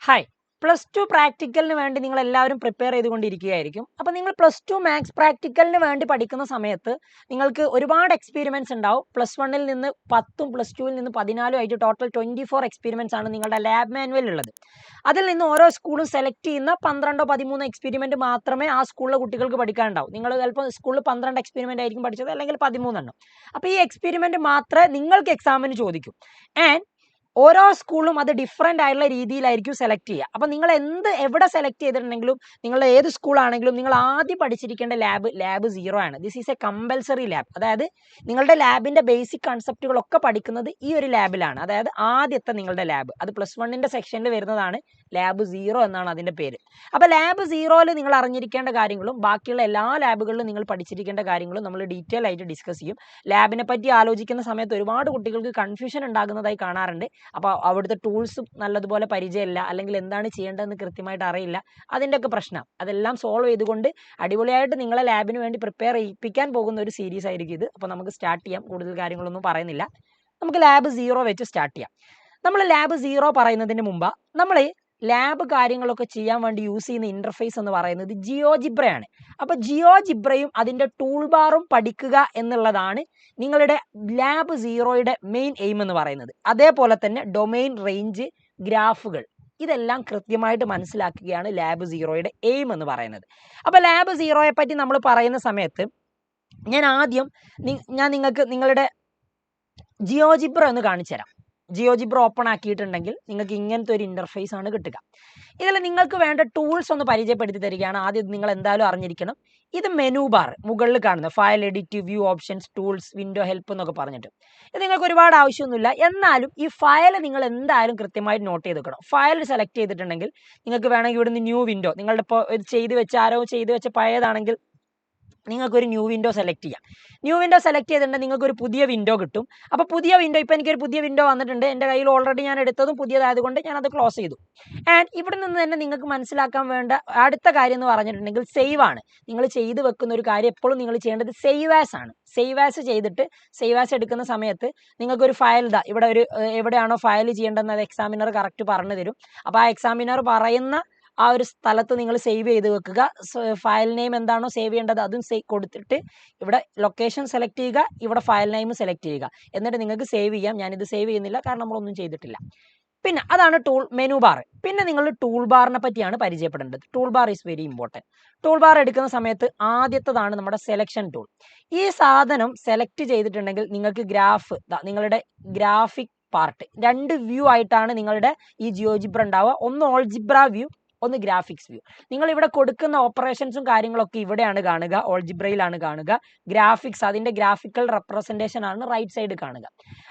Hi plus two പ്രാക്ടിക്കലിന് വേണ്ടി നിങ്ങൾ എല്ലാവരും പ്രിപ്പയർ ചെയ്തുകൊണ്ടിരിക്കുകയായിരിക്കും. അപ്പോൾ നിങ്ങൾ പ്ലസ് ടു മാത്സ് പ്രാക്ടിക്കലിന് വേണ്ടി പഠിക്കുന്ന സമയത്ത് നിങ്ങൾക്ക് ഒരുപാട് എക്സ്പീരിമെൻറ്റ്സ് ഉണ്ടാവും. പ്ലസ് വണ്ണിൽ നിന്ന് 10ഉം പ്ലസ് ടുവിൽ നിന്ന് 14 ആയിട്ട് ടോട്ടൽ 24 എക്സ്പീരിമെൻറ്റ്സ് ആണ് നിങ്ങളുടെ ലാബ് മാനുവൽ ഉള്ളത്. അതിൽ നിന്ന് ഓരോ സ്കൂളും സെലക്ട് ചെയ്യുന്ന 12 13 എക്സ്പെരിമെൻറ്റ് മാത്രമേ ആ സ്കൂളിലെ കുട്ടികൾക്ക് പഠിക്കാനുണ്ടാവും. നിങ്ങൾ ചിലപ്പോൾ സ്കൂളിൽ 12 എക്സ്പെരിമെൻ്റ് ആയിരിക്കും പഠിച്ചത്, അല്ലെങ്കിൽ 13 എണ്ണം. അപ്പോൾ ഈ എക്സ്പെരിമെൻറ്റ് മാത്രമേ നിങ്ങൾക്ക് എക്സാമിന് ചോദിക്കൂ. ആൻഡ് ഓരോ സ്കൂളും അത് ഡിഫറെൻ്റ് ആയിട്ടുള്ള രീതിയിലായിരിക്കും സെലക്ട് ചെയ്യുക. അപ്പോൾ നിങ്ങൾ എവിടെ സെലക്ട് ചെയ്തിട്ടുണ്ടെങ്കിലും, നിങ്ങളുടെ ഏത് സ്കൂളാണെങ്കിലും, നിങ്ങൾ ആദ്യം പഠിച്ചിരിക്കേണ്ട ലാബ് 0 ആണ്. This is A compulsory lab. അതായത് നിങ്ങളുടെ ലാബിൻ്റെ ബേസിക് കൺസെപ്റ്റുകളൊക്കെ പഠിക്കുന്നത് ഈ ഒരു ലാബിലാണ്. അതായത് ആദ്യത്തെ നിങ്ങളുടെ ലാബ് അത് പ്ലസ് വണ്ണിൻ്റെ സെക്ഷനിൽ വരുന്നതാണ്. ലാബ് 0 എന്നാണ് അതിൻ്റെ പേര്. അപ്പോൾ ലാബ് 0യിൽ നിങ്ങൾ അറിഞ്ഞിരിക്കേണ്ട കാര്യങ്ങളും ബാക്കിയുള്ള എല്ലാ ലാബുകളിലും നിങ്ങൾ പഠിച്ചിരിക്കേണ്ട കാര്യങ്ങളും നമ്മൾ ഡീറ്റെയിൽ ആയിട്ട് ഡിസ്കസ് ചെയ്യും. ലാബിനെ പറ്റി ആലോചിക്കുന്ന സമയത്ത് ഒരുപാട് കുട്ടികൾക്ക് കൺഫ്യൂഷൻ ഉണ്ടാകുന്നതായി കാണാറുണ്ട്. അപ്പോൾ അവിടുത്തെ ടൂൾസും നല്ലതുപോലെ പരിചയമില്ല, അല്ലെങ്കിൽ എന്താണ് ചെയ്യേണ്ടതെന്ന് കൃത്യമായിട്ട് അറിയില്ല. അതിൻ്റെയൊക്കെ പ്രശ്നം അതെല്ലാം സോൾവ് ചെയ്തുകൊണ്ട് അടിപൊളിയായിട്ട് നിങ്ങളെ ലാബിന് വേണ്ടി പ്രിപ്പയർ ചെയ്യിപ്പിക്കാൻ പോകുന്ന ഒരു സീരീസ് ആയിരിക്കും ഇത്. അപ്പോൾ നമുക്ക് സ്റ്റാർട്ട് ചെയ്യാം. കൂടുതൽ കാര്യങ്ങളൊന്നും പറയുന്നില്ല, നമുക്ക് ലാബ് 0 വെച്ച് സ്റ്റാർട്ട് ചെയ്യാം. നമ്മൾ ലാബ് 0 പറയുന്നതിന് മുമ്പ് നമ്മൾ ലാബ് കാര്യങ്ങളൊക്കെ ചെയ്യാൻ വേണ്ടി യൂസ് ചെയ്യുന്ന ഇൻ്റർഫേസ് എന്ന് പറയുന്നത് ജിയോജിബ്രയാണ്. അപ്പോൾ ജിയോജിബ്രയും അതിൻ്റെ ടൂൾ ബാറും പഠിക്കുക എന്നുള്ളതാണ് നിങ്ങളുടെ ലാബ് 0യുടെ മെയിൻ എയിം എന്ന് പറയുന്നത്. അതേപോലെ തന്നെ ഡൊമെയിൻ, റേഞ്ച്, ഗ്രാഫുകൾ, ഇതെല്ലാം കൃത്യമായിട്ട് മനസ്സിലാക്കുകയാണ് ലാബ് 0യുടെ എയിം എന്ന് പറയുന്നത്. അപ്പോൾ ലാബ് 0യെ പറ്റി നമ്മൾ പറയുന്ന സമയത്ത് ഞാൻ നിങ്ങൾക്ക് നിങ്ങളുടെ ജിയോജിബ്ര ഒന്ന് കാണിച്ചു തരാം. ജിയോജിബ്ര ഓപ്പൺ ആക്കിയിട്ടുണ്ടെങ്കിൽ നിങ്ങൾക്ക് ഇങ്ങനത്തെ ഒരു ഇൻ്റർഫേസ് ആണ് കിട്ടുക. ഇതിൽ നിങ്ങൾക്ക് വേണ്ട ടൂൾസ് ഒന്ന് പരിചയപ്പെടുത്തി തരികയാണ്. ആദ്യം നിങ്ങൾ എന്തായാലും അറിഞ്ഞിരിക്കണം, ഇത് മെനു ബാർ മുകളിൽ കാണുന്നത് file, edit, view, options, tools, window, help എന്നൊക്കെ പറഞ്ഞിട്ട് ഇത് നിങ്ങൾക്ക് ഒരുപാട് ആവശ്യമൊന്നുമില്ല. എന്നാലും ഈ ഫയൽ നിങ്ങൾ എന്തായാലും കൃത്യമായിട്ട് നോട്ട് ചെയ്ത് വെക്കണം. ഫയൽ സെലക്ട് ചെയ്തിട്ടുണ്ടെങ്കിൽ നിങ്ങൾക്ക് വേണമെങ്കിൽ ഇവിടുന്ന് ന്യൂ വിൻഡോ, നിങ്ങളുടെ ഇപ്പോൾ ആരോ ചെയ്ത് വെച്ച പഴയതാണെങ്കിൽ നിങ്ങൾക്കൊരു ന്യൂ വിൻഡോ സെലക്ട് ചെയ്യാം. ന്യൂ വിൻഡോ സെലക്ട് ചെയ്തിട്ടുണ്ടെങ്കിൽ നിങ്ങൾക്കൊരു പുതിയ വിൻഡോ കിട്ടും. അപ്പോൾ പുതിയ വിൻഡോ, ഇപ്പോൾ എനിക്കൊരു പുതിയ വിൻഡോ വന്നിട്ടുണ്ട്. എൻ്റെ കയ്യിൽ ഓൾറെഡി ഞാൻ എടുത്തതും പുതിയതായതുകൊണ്ട് ഞാനത് ക്ലോസ് ചെയ്തു. ആൻഡ് ഇവിടെ നിന്ന് തന്നെ നിങ്ങൾക്ക് മനസ്സിലാക്കാൻ വേണ്ട അടുത്ത കാര്യം എന്ന് പറഞ്ഞിട്ടുണ്ടെങ്കിൽ സേവ് ആണ്. നിങ്ങൾ ചെയ്ത് വെക്കുന്ന ഒരു കാര്യം എപ്പോഴും നിങ്ങൾ ചെയ്യേണ്ടത് സേവ് ആസ് ആണ്. സേവ് ആസ് ചെയ്തിട്ട് സേവ് ആസ് എടുക്കുന്ന സമയത്ത് നിങ്ങൾക്കൊരു ഫയൽ ഇവിടെ എവിടെയാണോ ഫയൽ ചെയ്യേണ്ടതെന്ന് അത് എക്സാമിനർ കറക്റ്റ് പറഞ്ഞു തരും. അപ്പോൾ ആ എക്സാമിനർ പറയുന്ന ആ ഒരു സ്ഥലത്ത് നിങ്ങൾ സേവ് ചെയ്ത് വെക്കുക. ഫയൽ നെയിം എന്താണോ സേവ് ചെയ്യേണ്ടത് അതും കൊടുത്തിട്ട് ഇവിടെ ലൊക്കേഷൻ സെലക്ട് ചെയ്യുക, ഇവിടെ ഫയൽ നെയിം സെലക്ട് ചെയ്യുക. എന്നിട്ട് നിങ്ങൾക്ക് സേവ് ചെയ്യാം. ഞാനിത് സേവ് ചെയ്യുന്നില്ല, കാരണം നമ്മളൊന്നും ചെയ്തിട്ടില്ല. പിന്നെ അതാണ് മെനു ബാർ. പിന്നെ നിങ്ങൾ ടൂൾ ബാറിനെ പറ്റിയാണ് പരിചയപ്പെടേണ്ടത്. Tool bar is very important. Tool bar എടുക്കുന്ന സമയത്ത് ആദ്യത്തേതാണ് നമ്മുടെ സെലക്ഷൻ ടൂൾ. ഈ സാധനം സെലക്ട് ചെയ്തിട്ടുണ്ടെങ്കിൽ നിങ്ങൾക്ക് നിങ്ങളുടെ ഗ്രാഫിക് പാർട്ട് 2 വ്യൂ ആയിട്ടാണ് നിങ്ങളുടെ ഈ ജിയോജിബ്ര ഉണ്ടാവുക. ഒന്ന് ഓൾജിബ്ര വ്യൂ, ഒന്ന് ഗ്രാഫിക്സ് വ്യൂ. നിങ്ങൾ ഇവിടെ കൊടുക്കുന്ന ഓപ്പറേഷൻസും കാര്യങ്ങളൊക്കെ ഇവിടെയാണ് കാണുക, ഓൾജിബ്രയിലാണ് കാണുക. ഗ്രാഫിക്സ്, അതിൻ്റെ ഗ്രാഫിക്കൽ റെപ്രസെൻറ്റേഷൻ ആണ് റൈറ്റ് സൈഡ് കാണുക.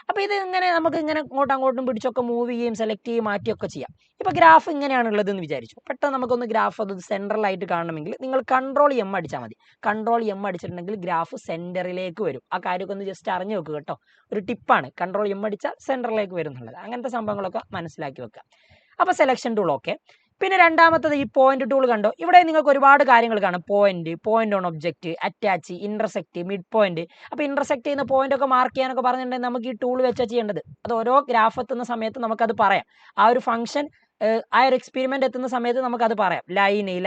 അപ്പോൾ ഇത് നമുക്ക് ഇങ്ങനെ അങ്ങോട്ടും പിടിച്ചൊക്കെ മൂവ് ചെയ്യുകയും സെലക്ട് ചെയ്യുകയും മാറ്റിയൊക്കെ ചെയ്യാം. ഇപ്പോൾ ഗ്രാഫ് ഇങ്ങനെയാണുള്ളതെന്ന് വിചാരിച്ചു. പെട്ടെന്ന് നമുക്കൊന്ന് ഗ്രാഫ് അത് സെൻട്രലായിട്ട് കാണണമെങ്കിൽ നിങ്ങൾ കൺട്രോൾ എം അടിച്ചാൽ മതി. കൺട്രോൾ എം അടിച്ചിട്ടുണ്ടെങ്കിൽ ഗ്രാഫ് സെൻറ്ററിലേക്ക് വരും. ആ കാര്യമൊക്കെ ഒന്ന് ജസ്റ്റ് അറിഞ്ഞു വെക്കുക കേട്ടോ. ഒരു ടിപ്പാണ്, കൺട്രോൾ എം അടിച്ചാൽ സെൻറ്ററിലേക്ക് വരും എന്നുള്ളത്. അങ്ങനത്തെ സംഭവങ്ങളൊക്കെ മനസ്സിലാക്കി വെക്കുക. അപ്പോൾ സെലക്ഷൻ ടൂൾ ഓക്കെ. പിന്നെ രണ്ടാമത്തത് ഈ പോയിന്റ് ടൂൾ കണ്ടോ. ഇവിടെ നിങ്ങൾക്ക് ഒരുപാട് കാര്യങ്ങൾ കാണും. Point on object, attach, intersect, mid point. അപ്പോൾ ഇന്റർസെക്റ്റ് ചെയ്യുന്ന പോയിന്റ് ഒക്കെ മാർക്ക് ചെയ്യാനൊക്കെ പറഞ്ഞിട്ടുണ്ടെങ്കിൽ നമുക്ക് ഈ ടൂൾ വെച്ചാൽ ചെയ്യേണ്ടത്. അത് ഓരോ ഗ്രാഫ് എത്തുന്ന സമയത്ത് നമുക്കത് പറയാം. ആ ഒരു ഫംഗ്ഷൻ, ആ ഒരു എക്സ്പെരിമെന്റ് എത്തുന്ന സമയത്ത് നമുക്കത് പറയാം.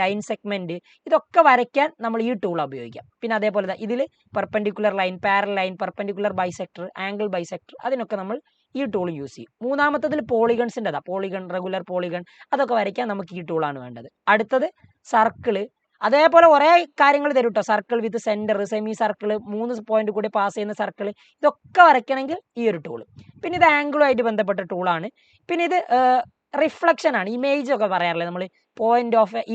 ലൈൻ സെഗ്മെന്റ്, ഇതൊക്കെ വരയ്ക്കാൻ നമ്മൾ ഈ ടൂൾ ഉപയോഗിക്കാം. പിന്നെ അതേപോലെ ഇതിൽ perpendicular line, parallel line, perpendicular bisector, angle bisector, അതിനൊക്കെ നമ്മൾ ഈ ടൂൾ യൂസ് ചെയ്യും. മൂന്നാമത്തതിൽ പോളിഗൺസിൻ്റെതാ, പോളിഗൺ, റെഗുലർ പോളിഗൺ, അതൊക്കെ വരയ്ക്കാൻ നമുക്ക് ഈ ടൂളാണ് വേണ്ടത്. അടുത്തത് സർക്കിള്, അതേപോലെ കുറേ കാര്യങ്ങൾ തരും കേട്ടോ. Circle with centre, semi circle, 3 point കൂടി പാസ് ചെയ്യുന്ന സർക്കിൾ, ഇതൊക്കെ വരയ്ക്കണമെങ്കിൽ ഈ ഒരു ടൂൾ. പിന്നെ ഇത് ആംഗിളുമായിട്ട് ബന്ധപ്പെട്ട ടൂളാണ്. പിന്നെ ഇത് റിഫ്ലക്ഷൻ ആണ്. ഇമേജ് ഒക്കെ പറയാറില്ലേ നമ്മൾ,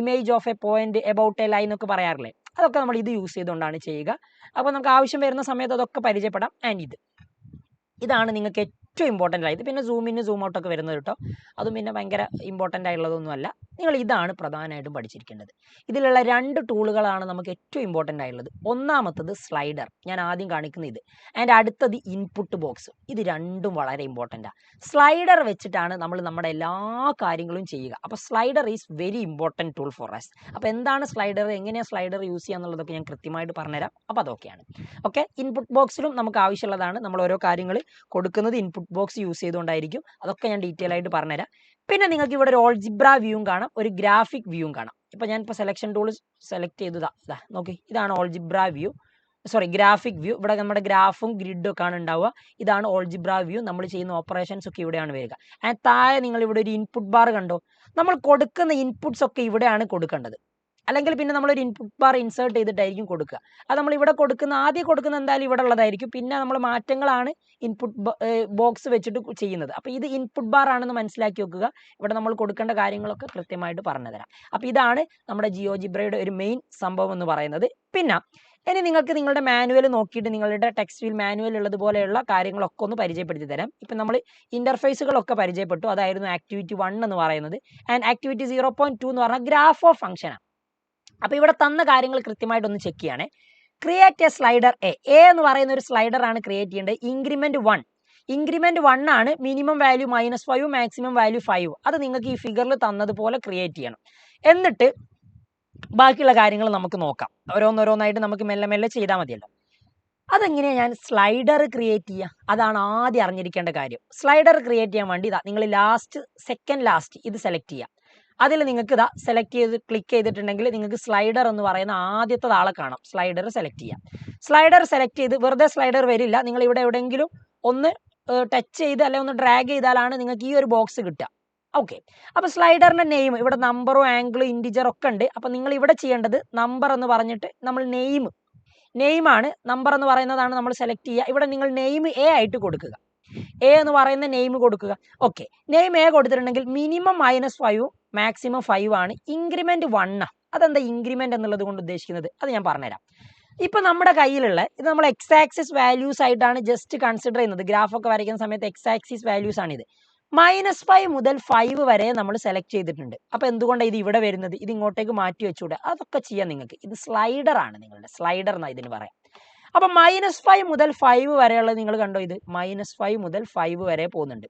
image of A point about A line ഒക്കെ പറയാറില്ലേ, അതൊക്കെ നമ്മൾ ഇത് യൂസ് ചെയ്തുകൊണ്ടാണ് ചെയ്യുക. അപ്പോൾ നമുക്ക് ആവശ്യം വരുന്ന സമയത്ത് അതൊക്കെ പരിചയപ്പെടാം. ആൻഡ് ഇതാണ് നിങ്ങൾക്ക് ഏറ്റവും ഇമ്പോർട്ടൻ്റ് ആയത്. പിന്നെ സൂം ഇൻ സൂം ഔട്ട് ഒക്കെ വരുന്നത് കേട്ടോ. അതും പിന്നെ ഭയങ്കര ഇമ്പോർട്ടൻ്റ് ആയിട്ടുള്ളതൊന്നുമല്ല. നിങ്ങൾ ഇതാണ് പ്രധാനമായിട്ടും പഠിച്ചിരിക്കേണ്ടത്. ഇതിലുള്ള 2 ടൂളുകളാണ് നമുക്ക് ഏറ്റവും ഇമ്പോർട്ടൻ്റ് ആയിട്ടുള്ളത്. ഒന്നാമത്തത് സ്ലൈഡർ, ഞാൻ ആദ്യം കാണിക്കുന്ന ഇത്. ആൻഡ് അടുത്തത് ഇൻപുട്ട് ബോക്സ്. ഇത് രണ്ടും വളരെ ഇമ്പോർട്ടൻ്റാണ്. സ്ലൈഡർ വെച്ചിട്ടാണ് നമ്മൾ നമ്മുടെ എല്ലാ കാര്യങ്ങളും ചെയ്യുക. അപ്പോൾ slider is very important tool for us. അപ്പോൾ എന്താണ് സ്ലൈഡർ, എങ്ങനെയാണ് സ്ലൈഡർ യൂസ് ചെയ്യുക എന്നുള്ളതൊക്കെ ഞാൻ കൃത്യമായിട്ട് പറഞ്ഞുതരാം. അപ്പോൾ അതൊക്കെയാണ് ഓക്കെ. ഇൻപുട്ട് ബോക്സിലും നമുക്ക് ആവശ്യമുള്ളതാണ്. നമ്മൾ ഓരോ കാര്യങ്ങൾ കൊടുക്കുന്നത് ഇൻപുട്ട് ഇൻപുട്ട് ബോക്സ് യൂസ് ചെയ്തുകൊണ്ടായിരിക്കും. അതൊക്കെ ഞാൻ ഡീറ്റെയിൽ ആയിട്ട് പറഞ്ഞുതരാം. പിന്നെ നിങ്ങൾക്ക് ഇവിടെ ഒരു ഓൾജിബ്ര വ്യൂവും കാണാം, ഒരു ഗ്രാഫിക് വ്യൂവും കാണാം. ഇപ്പം ഞാനിപ്പോൾ സെലക്ഷൻ ടൂൾ സെലക്ട് ചെയ്തതാ നോക്കി, ഇതാണ് algebra view, sorry graphic view. ഇവിടെ നമ്മുടെ ഗ്രാഫും ഗ്രിഡും ഒക്കെ ആണ് ഉണ്ടാവുക. ഇതാണ് ഓൾജിബ്ര വ്യൂ. നമ്മൾ ചെയ്യുന്ന ഓപ്പറേഷൻസ് ഒക്കെ ഇവിടെയാണ് വരിക. ആൻഡ് താഴെ നിങ്ങൾ ഇവിടെ ഒരു ഇൻപുട്ട് ബാർ കണ്ടോ, നമ്മൾ കൊടുക്കുന്ന ഇൻപുട്സ് ഒക്കെ ഇവിടെയാണ് കൊടുക്കേണ്ടത്. അല്ലെങ്കിൽ പിന്നെ നമ്മളൊരു ഇൻപുട്ട് ബാർ ഇൻസേർട്ട് ചെയ്തിട്ടായിരിക്കും കൊടുക്കുക. അത് നമ്മൾ ഇവിടെ ആദ്യം കൊടുക്കുന്ന എന്തായാലും ഇവിടെ ഉള്ളതായിരിക്കും. പിന്നെ നമ്മൾ മാറ്റങ്ങളാണ് ഇൻപുട്ട് ബോക്സ് വെച്ചിട്ട് ചെയ്യുന്നത്. അപ്പോൾ ഇത് ഇൻപുട്ട് ബാർ ആണെന്ന് മനസ്സിലാക്കി വെക്കുക. ഇവിടെ നമ്മൾ കൊടുക്കേണ്ട കാര്യങ്ങളൊക്കെ കൃത്യമായിട്ട് പറഞ്ഞു തരാം. അപ്പോൾ ഇതാണ് നമ്മുടെ ജിയോജിബ്രയുടെ ഒരു മെയിൻ സംഭവം എന്ന് പറയുന്നത്. പിന്നെ ഇനി നിങ്ങൾക്ക് നിങ്ങളുടെ മാനുവൽ നോക്കിയിട്ട് നിങ്ങളുടെ ടെക്സ്റ്റ് ഫീൽ മാനുവൽ ഉള്ളതുപോലെയുള്ള കാര്യങ്ങളൊക്കെ ഒന്ന് പരിചയപ്പെടുത്തി തരാം. ഇപ്പം നമ്മൾ ഇൻ്റർഫേസുകളൊക്കെ പരിചയപ്പെട്ടു. അതായിരുന്നു ആക്ടിവിറ്റി 1 എന്ന് പറയുന്നത്. ആൻഡ് ആക്ടിവിറ്റി 0.2 എന്ന് പറഞ്ഞാൽ ഗ്രാഫ് ഓഫ് ഫംഗ്ഷനാണ്. അപ്പോൾ ഇവിടെ തന്ന കാര്യങ്ങൾ കൃത്യമായിട്ടൊന്ന് ചെക്ക് ചെയ്യണേ. ക്രിയേറ്റ് എ സ്ലൈഡർ എ എന്ന് പറയുന്ന ഒരു സ്ലൈഡർ ആണ് ക്രിയേറ്റ് ചെയ്യേണ്ടത്. ഇൻക്രിമെന്റ് 1 ആണ്. Minimum value -5, maximum value 5. അത് നിങ്ങൾക്ക് ഈ ഫിഗറിൽ തന്നതുപോലെ ക്രിയേറ്റ് ചെയ്യണം. എന്നിട്ട് ബാക്കിയുള്ള കാര്യങ്ങൾ നമുക്ക് നോക്കാം. ഓരോന്നോരോന്നായിട്ട് നമുക്ക് മെല്ലെ മെല്ലെ ചെയ്താൽ മതിയല്ലോ. അതെങ്ങനെയാണ് ഞാൻ സ്ലൈഡർ ക്രിയേറ്റ് ചെയ്യുക? അതാണ് ആദ്യം അറിഞ്ഞിരിക്കേണ്ട കാര്യം. സ്ലൈഡർ ക്രിയേറ്റ് ചെയ്യാൻ വേണ്ടി നിങ്ങൾ സെക്കൻഡ് ലാസ്റ്റ് ഇത് സെലക്ട് ചെയ്യുക. അതിൽ നിങ്ങൾക്ക് സെലക്ട് ചെയ്ത് ക്ലിക്ക് ചെയ്തിട്ടുണ്ടെങ്കിൽ നിങ്ങൾക്ക് സ്ലൈഡർ എന്ന് പറയുന്ന ആദ്യത്തെ ആളെ കാണാം. സ്ലൈഡർ സെലക്ട് ചെയ്യാം. സ്ലൈഡർ സെലക്ട് ചെയ്ത് വെറുതെ സ്ലൈഡർ വരില്ല. നിങ്ങൾ ഇവിടെ എവിടെയെങ്കിലും ഒന്ന് ടച്ച് ചെയ്ത് അല്ലെങ്കിൽ ഒന്ന് ഡ്രാഗ് ചെയ്താലാണ് നിങ്ങൾക്ക് ഈ ഒരു ബോക്സ് കിട്ടുക. ഓക്കെ, അപ്പോൾ സ്ലൈഡറിൻ്റെ നെയിം ഇവിടെ നമ്പറും ആംഗിളും ഇൻറ്റിജർ ഒക്കെ ഉണ്ട്. അപ്പോൾ നിങ്ങൾ ഇവിടെ ചെയ്യേണ്ടത് നമ്പർ എന്ന് പറഞ്ഞിട്ട് നമ്മൾ നെയിമാണ്, നമ്പർ എന്ന് പറയുന്നതാണ് നമ്മൾ സെലക്ട് ചെയ്യുക. ഇവിടെ നിങ്ങൾ നെയിം എ ആയിട്ട് കൊടുക്കുക. എ എന്ന് പറയുന്ന നെയിം കൊടുക്കുക. ഓക്കെ, നെയിം എ കൊടുത്തിട്ടുണ്ടെങ്കിൽ മിനിമം -5, മാക്സിമം 5 ആണ്. ഇൻക്രിമെന്റ് 1. അതെന്താ ഇൻക്രിമെന്റ് എന്നുള്ളത് കൊണ്ട് ഉദ്ദേശിക്കുന്നത്? അത് ഞാൻ പറഞ്ഞുതരാം. ഇപ്പൊ നമ്മുടെ കയ്യിലുള്ള ഇത് നമ്മൾ എക്സ് ആക്സിസ് വാല്യൂസ് ആയിട്ടാണ് ജസ്റ്റ് കൺസിഡർ ചെയ്യുന്നത്. ഗ്രാഫൊക്കെ വരയ്ക്കുന്ന സമയത്ത് എക്സ് ആക്സിസ് വാല്യൂസ് ആണ് ഇത്. -5 മുതൽ 5 വരെ നമ്മൾ സെലക്ട് ചെയ്തിട്ടുണ്ട്. അപ്പൊ എന്തുകൊണ്ടാണ് ഇത് ഇവിടെ വരുന്നത്? ഇത് ഇങ്ങോട്ടേക്ക് മാറ്റി വെച്ചുകൂടെ? അതൊക്കെ ചെയ്യാം നിങ്ങൾക്ക്. ഇത് സ്ലൈഡർ ആണ്, നിങ്ങളുടെ സ്ലൈഡർ എന്നാ ഇതിന് പറയാം. അപ്പൊ -5 മുതൽ 5 വരെയുള്ളത് നിങ്ങൾ കണ്ടോ, ഇത് -5 മുതൽ 5 വരെ പോകുന്നുണ്ട്.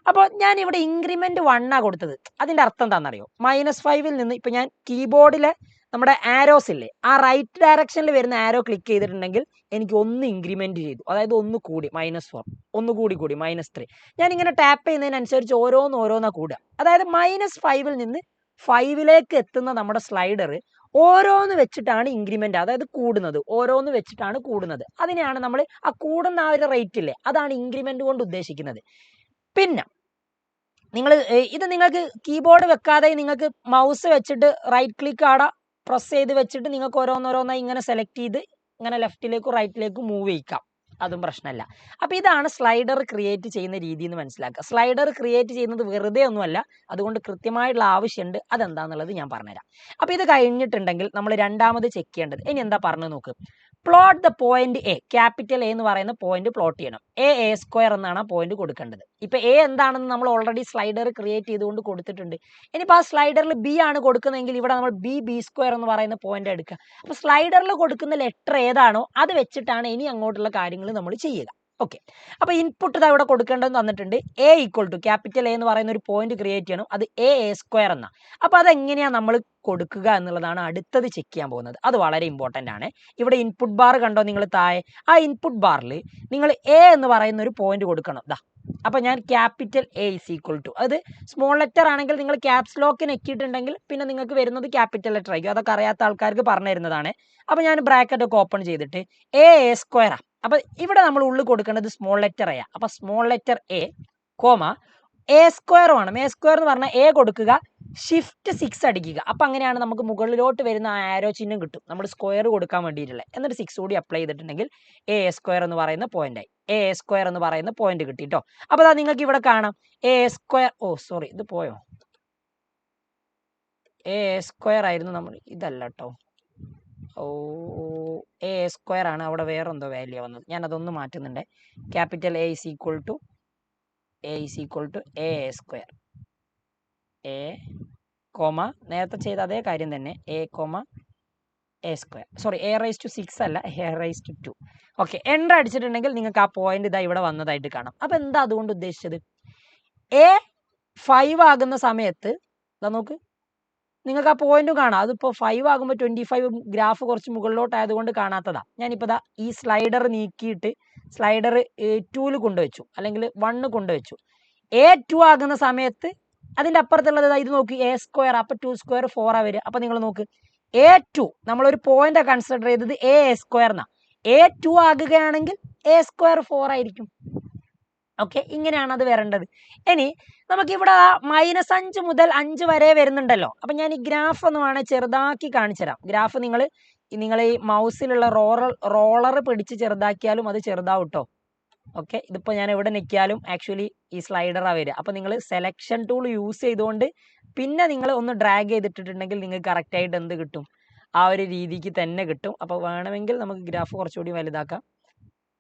അപ്പോൾ ഞാൻ ഇവിടെ ഇൻക്രിമെന്റ് 1 കൊടുത്തത്. അതിന്റെ അർത്ഥം എന്താണെന്നറിയോ? -5 നിന്ന് ഇപ്പൊ ഞാൻ കീബോർഡിലെ നമ്മുടെ ആരോസ് ഇല്ലേ, ആ റൈറ്റ് ഡയറക്ഷനിൽ വരുന്ന ആരോ ക്ലിക്ക് ചെയ്തിട്ടുണ്ടെങ്കിൽ എനിക്ക് 1 ഇൻക്രിമെന്റ് ചെയ്തു. അതായത് 1 കൂടി -4, 1 കൂടി -3. ഞാൻ ഇങ്ങനെ ടാപ്പ് ചെയ്യുന്നതിനനുസരിച്ച് ഓരോന്നാ കൂടുക. അതായത് -5 നിന്ന് 5ലേക്ക് എത്തുന്ന നമ്മുടെ സ്ലൈഡർ ഓരോന്ന് വെച്ചിട്ടാണ് ഇൻക്രിമെന്റ്, അതായത് കൂടുന്നത്. ഓരോന്ന് വെച്ചിട്ടാണ് കൂടുന്നത്. അതിനെയാണ് നമ്മൾ ആ കൂടുന്ന ആ ഒരു റേറ്റ് ഇല്ലേ, അതാണ് ഇൻക്രിമെന്റ് കൊണ്ട് ഉദ്ദേശിക്കുന്നത്. പിന്നെ ഇത് നിങ്ങൾക്ക് കീബോർഡ് വെക്കാതെ നിങ്ങൾക്ക് മൗസ് വെച്ചിട്ട് റൈറ്റ് ക്ലിക്ക് ആടെ പ്രസ് ചെയ്ത് വെച്ചിട്ട് നിങ്ങൾക്ക് ഓരോന്നോരോന്നായി ഇങ്ങനെ സെലക്ട് ചെയ്ത് ഇങ്ങനെ ലെഫ്റ്റിലേക്കും റൈറ്റിലേക്കും മൂവ് ചെയ്യിക്കാം. അതും പ്രശ്നമല്ല. അപ്പോൾ ഇതാണ് സ്ലൈഡർ ക്രിയേറ്റ് ചെയ്യുന്ന രീതി എന്ന് മനസ്സിലാക്കുക. സ്ലൈഡർ ക്രിയേറ്റ് ചെയ്യുന്നത് വെറുതെ ഒന്നുമല്ല, അതുകൊണ്ട് കൃത്യമായിട്ടുള്ള ആവശ്യമുണ്ട്. അതെന്താണെന്നുള്ളത് ഞാൻ പറഞ്ഞുതരാം. അപ്പോൾ ഇത് കഴിഞ്ഞിട്ടുണ്ടെങ്കിൽ നമ്മൾ രണ്ടാമത് ചെക്ക് ചെയ്യേണ്ടത് ഇനി എന്താ പറഞ്ഞു നോക്ക്. Plot the point A, capital A എന്ന് പറയുന്ന പോയിന്റ് പ്ലോട്ട് ചെയ്യണം. a² എന്നാണ് ആ പോയിന്റ് കൊടുക്കേണ്ടത്. ഇപ്പൊ എ എന്താണെന്ന് നമ്മൾ ഓൾറെഡി സ്ലൈഡർ ക്രിയേറ്റ് ചെയ്തുകൊണ്ട് കൊടുത്തിട്ടുണ്ട്. ഇനിയിപ്പോൾ ആ സ്ലൈഡറിൽ ബി ആണ് കൊടുക്കുന്നതെങ്കിൽ ഇവിടെ നമ്മൾ b² എന്ന് പറയുന്ന പോയിന്റ് എടുക്കുക. അപ്പൊ സ്ലൈഡറിൽ കൊടുക്കുന്ന ലെറ്റർ ഏതാണോ അത് വെച്ചിട്ടാണ് ഇനി അങ്ങോട്ടുള്ള കാര്യങ്ങൾ നമ്മൾ ചെയ്യുക. ഓക്കെ, അപ്പൊ ഇൻപുട്ട് ഇതാ ഇവിടെ കൊടുക്കേണ്ടത് തന്നിട്ടുണ്ട്. a = ക്യാപിറ്റൽ എ എന്ന് പറയുന്ന ഒരു പോയിന്റ് ക്രിയേറ്റ് ചെയ്യണം. അത് a² എന്നാ. അപ്പൊ അതെങ്ങനെയാണ് നമ്മൾ കൊടുക്കുക എന്നുള്ളതാണ് അടുത്തത് ചെക്ക് ചെയ്യാൻ പോകുന്നത്. അത് വളരെ ഇമ്പോർട്ടൻ്റ് ആണ്. ഇവിടെ ഇൻപുട്ട് ബാർ കണ്ടോ നിങ്ങൾ താഴെ? ആ ഇൻപുട്ട് ബാറിൽ നിങ്ങൾ a എന്ന് പറയുന്ന ഒരു പോയിന്റ് കൊടുക്കണം. അപ്പൊ ഞാൻ ക്യാപിറ്റൽ A = അത് സ്മോൾ ലെറ്റർ ആണെങ്കിൽ നിങ്ങൾ ക്യാപ്സ് ലോക്ക് നെക്കിയിട്ടുണ്ടെങ്കിൽ പിന്നെ നിങ്ങൾക്ക് വരുന്നത് ക്യാപിറ്റൽ ലെറ്റർ ആയിരിക്കും. അതൊക്കെ അറിയാത്ത ആൾക്കാർക്ക് പറഞ്ഞു തരുന്നതാണ്. അപ്പൊ ഞാൻ ബ്രാക്കറ്റ് ഒക്കെ ഓപ്പൺ ചെയ്തിട്ട് a². അപ്പൊ ഇവിടെ നമ്മൾ ഉള്ളിൽ കൊടുക്കേണ്ടത് സ്മോൾ ലെറ്റർ A. അപ്പൊ സ്മോൾ ലെറ്റർ A, a² വേണം. a² എന്ന് പറഞ്ഞാൽ a കൊടുക്കുക, Shift 6 അടിക്കുക. അപ്പൊ അങ്ങനെയാണ് നമുക്ക് മുകളിലോട്ട് വരുന്ന ആ ആരോ ചിഹ്നം കിട്ടും, നമ്മൾ സ്ക്വയർ കൊടുക്കാൻ വേണ്ടിയിട്ടുള്ളത്. എന്നിട്ട് 6 കൂടി അപ്ലൈ ചെയ്തിട്ടുണ്ടെങ്കിൽ a² എന്ന് പറയുന്ന പോയിന്റ് ആയി. a² എന്ന് പറയുന്ന പോയിന്റ് കിട്ടി കേട്ടോ. അപ്പൊ അതാ നിങ്ങൾക്ക് ഇവിടെ കാണാം a². സോറി, ഇത് പോയോ? a² ആയിരുന്നു നമ്മൾ, ഇതല്ല കേട്ടോ. a² ആണ്. അവിടെ വേറെ എന്തോ വാല്യൂ വന്നത്. ഞാൻ അതൊന്ന് മാറ്റുന്നുണ്ട്. ക്യാപിറ്റൽ A = a² a, നേരത്തെ ചെയ്ത അതേ കാര്യം തന്നെ, a². സോറി, a⁻6 അല്ല, a⁻2. ഓക്കെ, എൻ്റർ അടിച്ചിട്ടുണ്ടെങ്കിൽ നിങ്ങൾക്ക് ആ പോയിന്റ് ഇതാ ഇവിടെ വന്നതായിട്ട് കാണാം. അപ്പൊ എന്താ അതുകൊണ്ട് ഉദ്ദേശിച്ചത്? a 5 ആകുന്ന സമയത്ത് ഇതാ നോക്ക്, നിങ്ങൾക്ക് ആ പോയിന്റും കാണാം. അതിപ്പോൾ 5 ആകുമ്പോൾ 25 ഗ്രാഫ് കുറച്ച് മുകളിലോട്ടായതുകൊണ്ട് കാണാത്തതാണ്. ഞാനിപ്പോൾ ദാ ഈ സ്ലൈഡർ നീക്കിയിട്ട് സ്ലൈഡർ 2ൽ കൊണ്ടുവച്ചു, അല്ലെങ്കിൽ 1 കൊണ്ടുവച്ചു. A2 ആകുന്ന സമയത്ത് അതിൻ്റെ അപ്പുറത്തുള്ളത് ഇത് നോക്കി, A². അപ്പോൾ 2² 4 വരിക. അപ്പോൾ നിങ്ങൾ നോക്ക്, A2 നമ്മളൊരു പോയിന്റ് കൺസിഡർ ചെയ്തത് A² എന്നാണ്. A2 ആകുകയാണെങ്കിൽ A² 4 ആയിരിക്കും. ഓക്കെ, ഇങ്ങനെയാണ് അത് വരേണ്ടത്. ഇനി നമുക്കിവിടെ -5 മുതൽ 5 വരെ വരുന്നുണ്ടല്ലോ. അപ്പം ഞാൻ ഈ ഗ്രാഫ് ഒന്ന് വേണേൽ ചെറുതാക്കി കാണിച്ചു തരാം. ഗ്രാഫ് നിങ്ങൾ ഈ മൗസിലുള്ള റോളർ പിടിച്ച് ചെറുതാക്കിയാലും അത് ചെറുതാവും കേട്ടോ. ഓക്കെ, ഇതിപ്പോൾ ഞാൻ എവിടെ നിൽക്കിയാലും ആക്ച്വലി ഈ സ്ലൈഡറാണ് വരിക. അപ്പോൾ നിങ്ങൾ സെലക്ഷൻ ടൂൾ യൂസ് ചെയ്തുകൊണ്ട് പിന്നെ നിങ്ങൾ ഒന്ന് ഡ്രാഗ് ചെയ്തിട്ടുണ്ടെങ്കിൽ നിങ്ങൾക്ക് കറക്റ്റായിട്ട് എന്ത് കിട്ടും, ആ ഒരു രീതിക്ക് തന്നെ കിട്ടും. അപ്പോൾ വേണമെങ്കിൽ നമുക്ക് ഗ്രാഫ് കുറച്ചുകൂടി വലുതാക്കാം.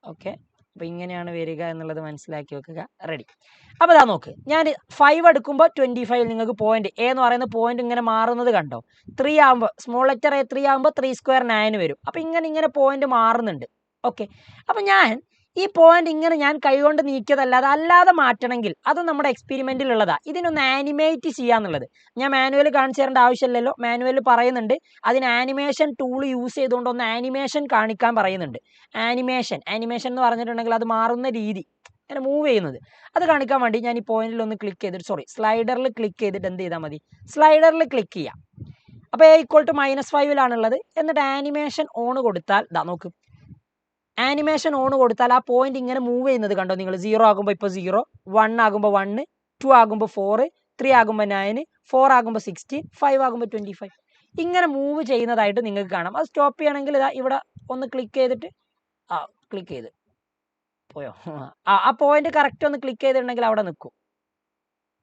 ഓക്കെ, അപ്പോൾ ഇങ്ങനെയാണ് വരിക എന്നുള്ളത് മനസ്സിലാക്കി വെക്കുക. റെഡി. അപ്പോൾ ഇതാ നോക്ക്, ഞാൻ 5 എടുക്കുമ്പോൾ 25 നിങ്ങൾക്ക് പോയിന്റ് എ എന്ന് പറയുന്ന പോയിന്റ് ഇങ്ങനെ മാറുന്നത് കണ്ടോ. 3 ആകുമ്പോൾ സ്മോൾ ലെറ്റർ A3 ആകുമ്പോൾ 3² 9 വരും. അപ്പോൾ ഇങ്ങനെ പോയിന്റ് മാറുന്നുണ്ട്. ഓക്കെ, അപ്പോൾ ഞാൻ ഈ പോയിന്റ് ഇങ്ങനെ ഞാൻ കൈകൊണ്ട് നീക്കിയതല്ലാതെ അല്ലാതെ മാറ്റണമെങ്കിൽ അത് നമ്മുടെ എക്സ്പെരിമെന്റിലുള്ളതാണ്. ഇതിനൊന്ന് ആനിമേറ്റ് ചെയ്യാന്നുള്ളത് ഞാൻ മാനുവൽ കാണിച്ചു തരേണ്ട ആവശ്യമില്ലല്ലോ. മാനുവൽ പറയുന്നുണ്ട് അതിന് ആനിമേഷൻ ടൂൾ യൂസ് ചെയ്തുകൊണ്ട് ഒന്ന് ആനിമേഷൻ കാണിക്കാൻ പറയുന്നുണ്ട്. ആനിമേഷൻ എന്ന് പറഞ്ഞിട്ടുണ്ടെങ്കിൽ അത് മാറുന്ന രീതി, അങ്ങനെ മൂവ് ചെയ്യുന്നത്, അത് കാണിക്കാൻ വേണ്ടി ഞാൻ ഈ പോയിന്റിൽ ഒന്ന് ക്ലിക്ക് ചെയ്തിട്ട് സ്ലൈഡറിൽ ക്ലിക്ക് ചെയ്തിട്ട് എന്ത് ചെയ്താൽ മതി, സ്ലൈഡറിൽ ക്ലിക്ക് ചെയ്യാം. അപ്പോൾ A = -5 എന്നിട്ട് ആനിമേഷൻ ഓൺ കൊടുത്താൽ ഇതാ നോക്ക്, ആനിമേഷൻ ഓൺ കൊടുത്താൽ ആ പോയിന്റ് ഇങ്ങനെ മൂവ് ചെയ്യുന്നത് കണ്ടോ നിങ്ങൾ. 0 ആകുമ്പോൾ ഇപ്പോൾ 0, 1 ആകുമ്പോൾ 1, 2 ആകുമ്പോൾ 4, 3 ആകുമ്പോൾ 9, 4 ആകുമ്പോൾ 16, 5 ആകുമ്പോൾ 25. ഇങ്ങനെ മൂവ് ചെയ്യുന്നതായിട്ട് നിങ്ങൾക്ക് കാണാം. അത് സ്റ്റോപ്പ് ചെയ്യണമെങ്കിൽ ഇതാ ഇവിടെ ഒന്ന് ക്ലിക്ക് ചെയ്തിട്ട് ക്ലിക്ക് ചെയ്ത് പോയോ, ആ പോയിന്റ് കറക്റ്റ് ഒന്ന് ക്ലിക്ക് ചെയ്തിട്ടുണ്ടെങ്കിൽ അവിടെ നിൽക്കും.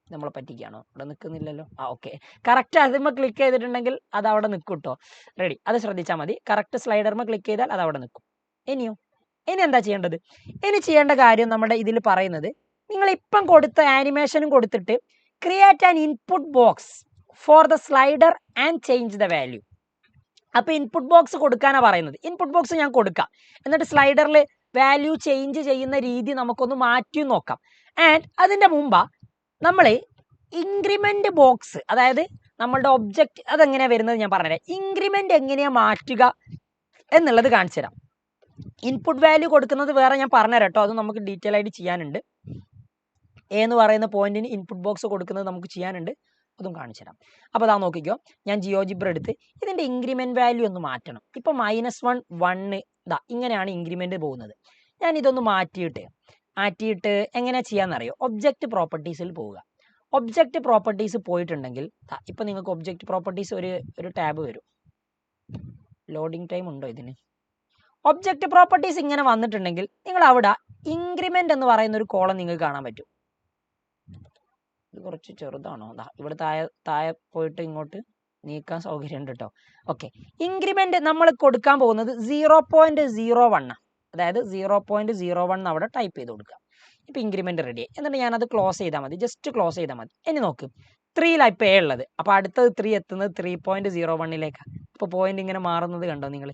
നമ്മളെ പറ്റിക്കാണോ, അവിടെ നിൽക്കുന്നില്ലല്ലോ. ഓക്കെ, കറക്റ്റ് അതിന്മേൽ ക്ലിക്ക് ചെയ്തിട്ടുണ്ടെങ്കിൽ അത് അവിടെ നിൽക്കും കേട്ടോ. റെഡി, അത് ശ്രദ്ധിച്ചാൽ മതി. കറക്റ്റ് സ്ലൈഡർമേൽ ക്ലിക്ക് ചെയ്താൽ അത് അവിടെ നിൽക്കും. ഇനി എന്താ ചെയ്യേണ്ടത്? ഇനി ചെയ്യേണ്ട കാര്യം നമ്മുടെ ഇതിൽ പറയുന്നത്, നിങ്ങൾ ഇപ്പം കൊടുത്ത ആനിമേഷനും കൊടുത്തിട്ട് create an input box for the slider and change the value. അപ്പോൾ ഇൻപുട്ട് ബോക്സ് കൊടുക്കാനാണ് പറയുന്നത്. ഇൻപുട്ട് ബോക്സ് ഞാൻ കൊടുക്കാം, എന്നിട്ട് സ്ലൈഡറിൽ വാല്യൂ ചേഞ്ച് ചെയ്യുന്ന രീതി നമുക്കൊന്ന് മാറ്റി നോക്കാം. ആൻഡ് അതിൻ്റെ മുമ്പ് നമ്മൾ ഇൻക്രിമെൻ്റ് ബോക്സ്, അതായത് നമ്മളുടെ ഒബ്ജക്റ്റ് അതെങ്ങനെയാണ് വരുന്നത് ഞാൻ പറഞ്ഞുതരാം. ഇൻക്രിമെൻ്റ് എങ്ങനെയാണ് മാറ്റുക എന്നുള്ളത് കാണിച്ചു തരാം. ഇൻപുട്ട് വാല്യൂ കൊടുക്കുന്നത് വേറെ ഞാൻ പറഞ്ഞുതരാം കേട്ടോ, അത് നമുക്ക് ഡീറ്റെയിൽ ആയിട്ട് ചെയ്യാനുണ്ട്. A എന്ന് പറയുന്ന പോയിന്റിന് ഇൻപുട്ട് ബോക്സ് കൊടുക്കുന്നത് നമുക്ക് ചെയ്യാനുണ്ട്, അതും കാണിച്ചു തരാം. അപ്പോൾ അതാ നോക്കിക്കോ, ഞാൻ ജിയോജിബ്ര എടുത്ത് ഇതിൻ്റെ ഇൻക്രിമെൻറ്റ് വാല്യൂ ഒന്ന് മാറ്റണം. ഇപ്പോൾ -1, 1 ഇതാ ഇങ്ങനെയാണ് ഇൻക്രിമെൻറ്റ് പോകുന്നത്. ഞാൻ ഇതൊന്ന് മാറ്റിയിട്ട് എങ്ങനെയാണ് ചെയ്യാമെന്നറിയോ, ഒബ്ജക്റ്റ് പ്രോപ്പർട്ടീസിൽ പോവുക. ഒബ്ജക്റ്റ് പ്രോപ്പർട്ടീസ് പോയിട്ടുണ്ടെങ്കിൽ ഇപ്പോൾ നിങ്ങൾക്ക് ഒബ്ജക്റ്റ് പ്രോപ്പർട്ടീസ് ഒരു ടാബ് വരും. ലോഡിംഗ് ടൈം ഉണ്ടോ ഇതിന്? ഒബ്ജക്റ്റ് പ്രോപ്പർട്ടീസ് ഇങ്ങനെ വന്നിട്ടുണ്ടെങ്കിൽ നിങ്ങൾ അവിടെ ഇൻക്രിമെൻ്റ് എന്ന് പറയുന്ന ഒരു കോളം നിങ്ങൾക്ക് കാണാൻ പറ്റും. ഇത് കുറച്ച് ചെറുതാണോ, ഇവിടെ താഴെ പോയിട്ട് ഇങ്ങോട്ട് നീക്കാൻ സൗകര്യമുണ്ട് കേട്ടോ. ഓക്കെ, ഇൻക്രിമെൻ്റ് നമ്മൾ കൊടുക്കാൻ പോകുന്നത് 0.01, അതായത് 0.01 അവിടെ ടൈപ്പ് ചെയ്ത് കൊടുക്കുക. ഇപ്പോൾ ഇൻക്രിമെൻ്റ് റെഡി. എന്നിട്ട് ഞാനത് ക്ലോസ് ചെയ്താൽ മതി, ജസ്റ്റ് ക്ലോസ് ചെയ്താൽ മതി. ഇനി നോക്ക്, 3 ഇപ്പോൾ A ഉള്ളത്, അപ്പോൾ അടുത്തത് 3 എത്തുന്നത് 3.01 അപ്പോൾ പോയിന്റ് ഇങ്ങനെ മാറുന്നത് കണ്ടോ നിങ്ങൾ.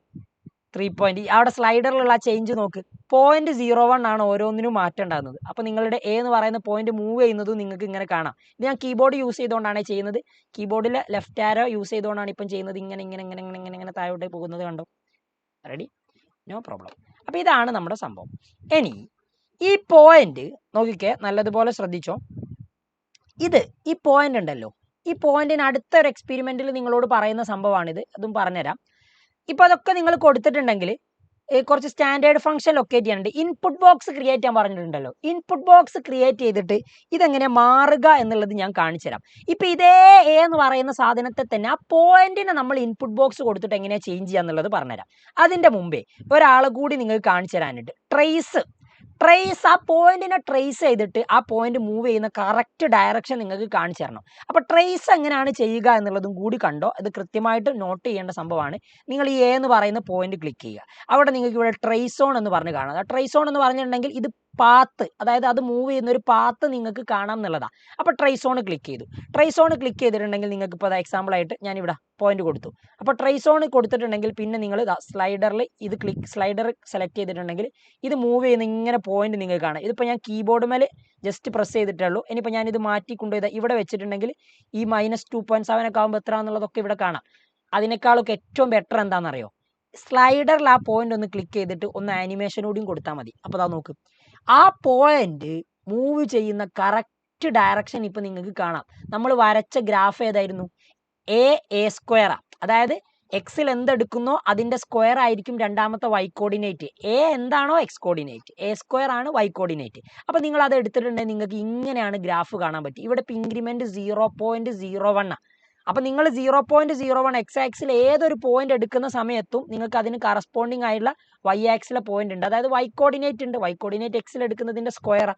3 പോയിന്റ് അവിടെ സ്ലൈഡറിലുള്ള ചേഞ്ച് നോക്ക്, 0.01 ആണ് ഓരോന്നിനും മാറ്റം ഉണ്ടാകുന്നത്. അപ്പോൾ നിങ്ങളുടെ A എന്ന് പറയുന്ന പോയിന്റ് മൂവ് ചെയ്യുന്നതും നിങ്ങൾക്ക് ഇങ്ങനെ കാണാം. ഇത് ഞാൻ കീബോർഡ് യൂസ് ചെയ്തുകൊണ്ടാണ് ചെയ്യുന്നത്. കീബോർഡിൽ ലെഫ്റ്റ് ആരോ യൂസ് ചെയ്തുകൊണ്ടാണ് ഇപ്പം ചെയ്യുന്നത്. ഇങ്ങനെ താഴോട്ടേ പോകുന്നത് കണ്ടോ. Ready, no problem. അപ്പോൾ ഇതാണ് നമ്മുടെ സംഭവം. ഇനി ഈ പോയിന്റ് നോക്കിക്കേ, നല്ലതുപോലെ ശ്രദ്ധിച്ചോ. ഈ പോയിന്റ് ഉണ്ടല്ലോ, ഈ പോയിന്റിന് അടുത്തൊരു എക്സ്പെരിമെന്റിൽ നിങ്ങളോട് പറയുന്ന സംഭവമാണിത്, അതും പറഞ്ഞുതരാം. ഇപ്പോൾ അതൊക്കെ നിങ്ങൾ കൊടുത്തിട്ടുണ്ടെങ്കിൽ കുറച്ച് സ്റ്റാൻഡേർഡ് ഫംഗ്ഷൻ ലൊക്കേറ്റ് ചെയ്യാനുണ്ട്. ഇൻപുട്ട് ബോക്സ് ക്രിയേറ്റ് ചെയ്യാൻ പറഞ്ഞിട്ടുണ്ടല്ലോ. ഇൻപുട്ട് ബോക്സ് ക്രിയേറ്റ് ചെയ്തിട്ട് ഇതെങ്ങനെ മാറുക എന്നുള്ളത് ഞാൻ കാണിച്ചു തരാം. ഇപ്പോൾ ഇതേ A എന്ന് പറയുന്ന സാധനത്തെ തന്നെ ആ പോയിന്റിനെ നമ്മൾ ഇൻപുട്ട് ബോക്സ് കൊടുത്തിട്ട് എങ്ങനെയാണ് ചേഞ്ച് ചെയ്യുക എന്നുള്ളത് പറഞ്ഞുതരാം. അതിൻ്റെ മുമ്പേ ഒരാളെ കൂടി നിങ്ങൾക്ക് കാണിച്ചു തരാനുണ്ട്. ട്രേസ് ആ പോയിന്റിനെ ട്രേസ് ചെയ്തിട്ട് ആ പോയിന്റ് മൂവ് ചെയ്യുന്ന കറക്റ്റ് ഡയറക്ഷൻ നിങ്ങൾക്ക് കാണിച്ചു തരണം. അപ്പോൾ ട്രേസ് എങ്ങനെയാണ് ചെയ്യുക എന്നുള്ളതും കൂടി കണ്ടോ. ഇത് കൃത്യമായിട്ട് നോട്ട് ചെയ്യേണ്ട സംഭവമാണ്. നിങ്ങൾ ഈ A എന്ന് പറയുന്ന പോയിന്റ് ക്ലിക്ക് ചെയ്യുക. അവിടെ നിങ്ങൾക്ക് ഇവിടെ ട്രേസ് ഓൺ എന്ന് പറഞ്ഞ് കാണാം. ട്രേസ് ഓൺ എന്ന് പറഞ്ഞിട്ടുണ്ടെങ്കിൽ ഇത് പാത്ത്, അതായത് അത് മൂവ് ചെയ്യുന്ന ഒരു പാത്ത് നിങ്ങൾക്ക് കാണാം എന്നുള്ളതാണ്. അപ്പോൾ ട്രേസ് ഓൺ ക്ലിക്ക് ചെയ്തു. ട്രേസ് ഓൺ ക്ലിക്ക് ചെയ്തിട്ടുണ്ടെങ്കിൽ നിങ്ങൾക്ക് ഇപ്പോൾ എക്സാമ്പിൾ ആയിട്ട് ഞാനിവിടെ പോയിന്റ് കൊടുത്തു. അപ്പോൾ ട്രേസ് ഓൺ കൊടുത്തിട്ടുണ്ടെങ്കിൽ പിന്നെ നിങ്ങൾ സ്ലൈഡറിൽ ഇത് സ്ലൈഡർ സെലക്ട് ചെയ്തിട്ടുണ്ടെങ്കിൽ ഇത് മൂവ് ചെയ്യുന്ന ഇങ്ങനെ പോയിന്റ് നിങ്ങൾക്ക് കാണാം. ഇതിപ്പോൾ ഞാൻ കീബോർഡ് മേൽ ജസ്റ്റ് പ്രസ് ചെയ്തിട്ടേ ഉള്ളൂ. ഇനിയിപ്പോൾ ഞാനിത് മാറ്റി കൊണ്ടുപോയത് ഇവിടെ വെച്ചിട്ടുണ്ടെങ്കിൽ ഈ -2.7 ഒക്കെ ആകുമ്പോൾ എത്ര എന്നുള്ളതൊക്കെ ഇവിടെ കാണാം. അതിനേക്കാളൊക്കെ ഏറ്റവും ബെറ്റർ എന്താണെന്നറിയോ, സ്ലൈഡറിൽ ആ പോയിന്റ് ഒന്ന് ക്ലിക്ക് ചെയ്തിട്ട് ഒന്ന് ആനിമേഷൻ കൂടിയും കൊടുത്താൽ മതി. അപ്പോൾ അതാ നോക്ക്, ആ പോയിന്റ് മൂവ് ചെയ്യുന്ന കറക്റ്റ് ഡയറക്ഷൻ ഇപ്പം നിങ്ങൾക്ക് കാണാം. നമ്മൾ വരച്ച ഗ്രാഫ് ഏതായിരുന്നു? എ സ്ക്വയറാ. അതായത് എക്സിൽ എന്തെടുക്കുന്നോ അതിൻ്റെ സ്ക്വയർ ആയിരിക്കും രണ്ടാമത്തെ വൈ കോർഡിനേറ്റ്. എ എന്താണോ എക്സ് കോർഡിനേറ്റ്, എ സ്ക്വയർ ആണ് വൈ കോർഡിനേറ്റ്. അപ്പോൾ നിങ്ങൾ അത് എടുത്തിട്ടുണ്ടെങ്കിൽ നിങ്ങൾക്ക് ഇങ്ങനെയാണ് ഗ്രാഫ് കാണാൻ പറ്റും. ഇവിടെ ഇപ്പം ഇൻക്രിമെൻറ്റ് 0.01 ആണ്. അപ്പോൾ നിങ്ങൾ 0.01 എക്സ് ആക്സിൽ ഏതൊരു പോയിന്റ് എടുക്കുന്ന സമയത്തും നിങ്ങൾക്ക് അതിന് കറസ്പോണ്ടിങ് ആയിട്ടുള്ള വൈ ആക്സിലെ പോയിന്റ് ഉണ്ട്. അതായത് വൈ കോർഡിനേറ്റ് ഉണ്ട്. വൈ കോർഡിനേറ്റ് എക്സിൽ എടുക്കുന്നതിൻ്റെ സ്ക്വയർ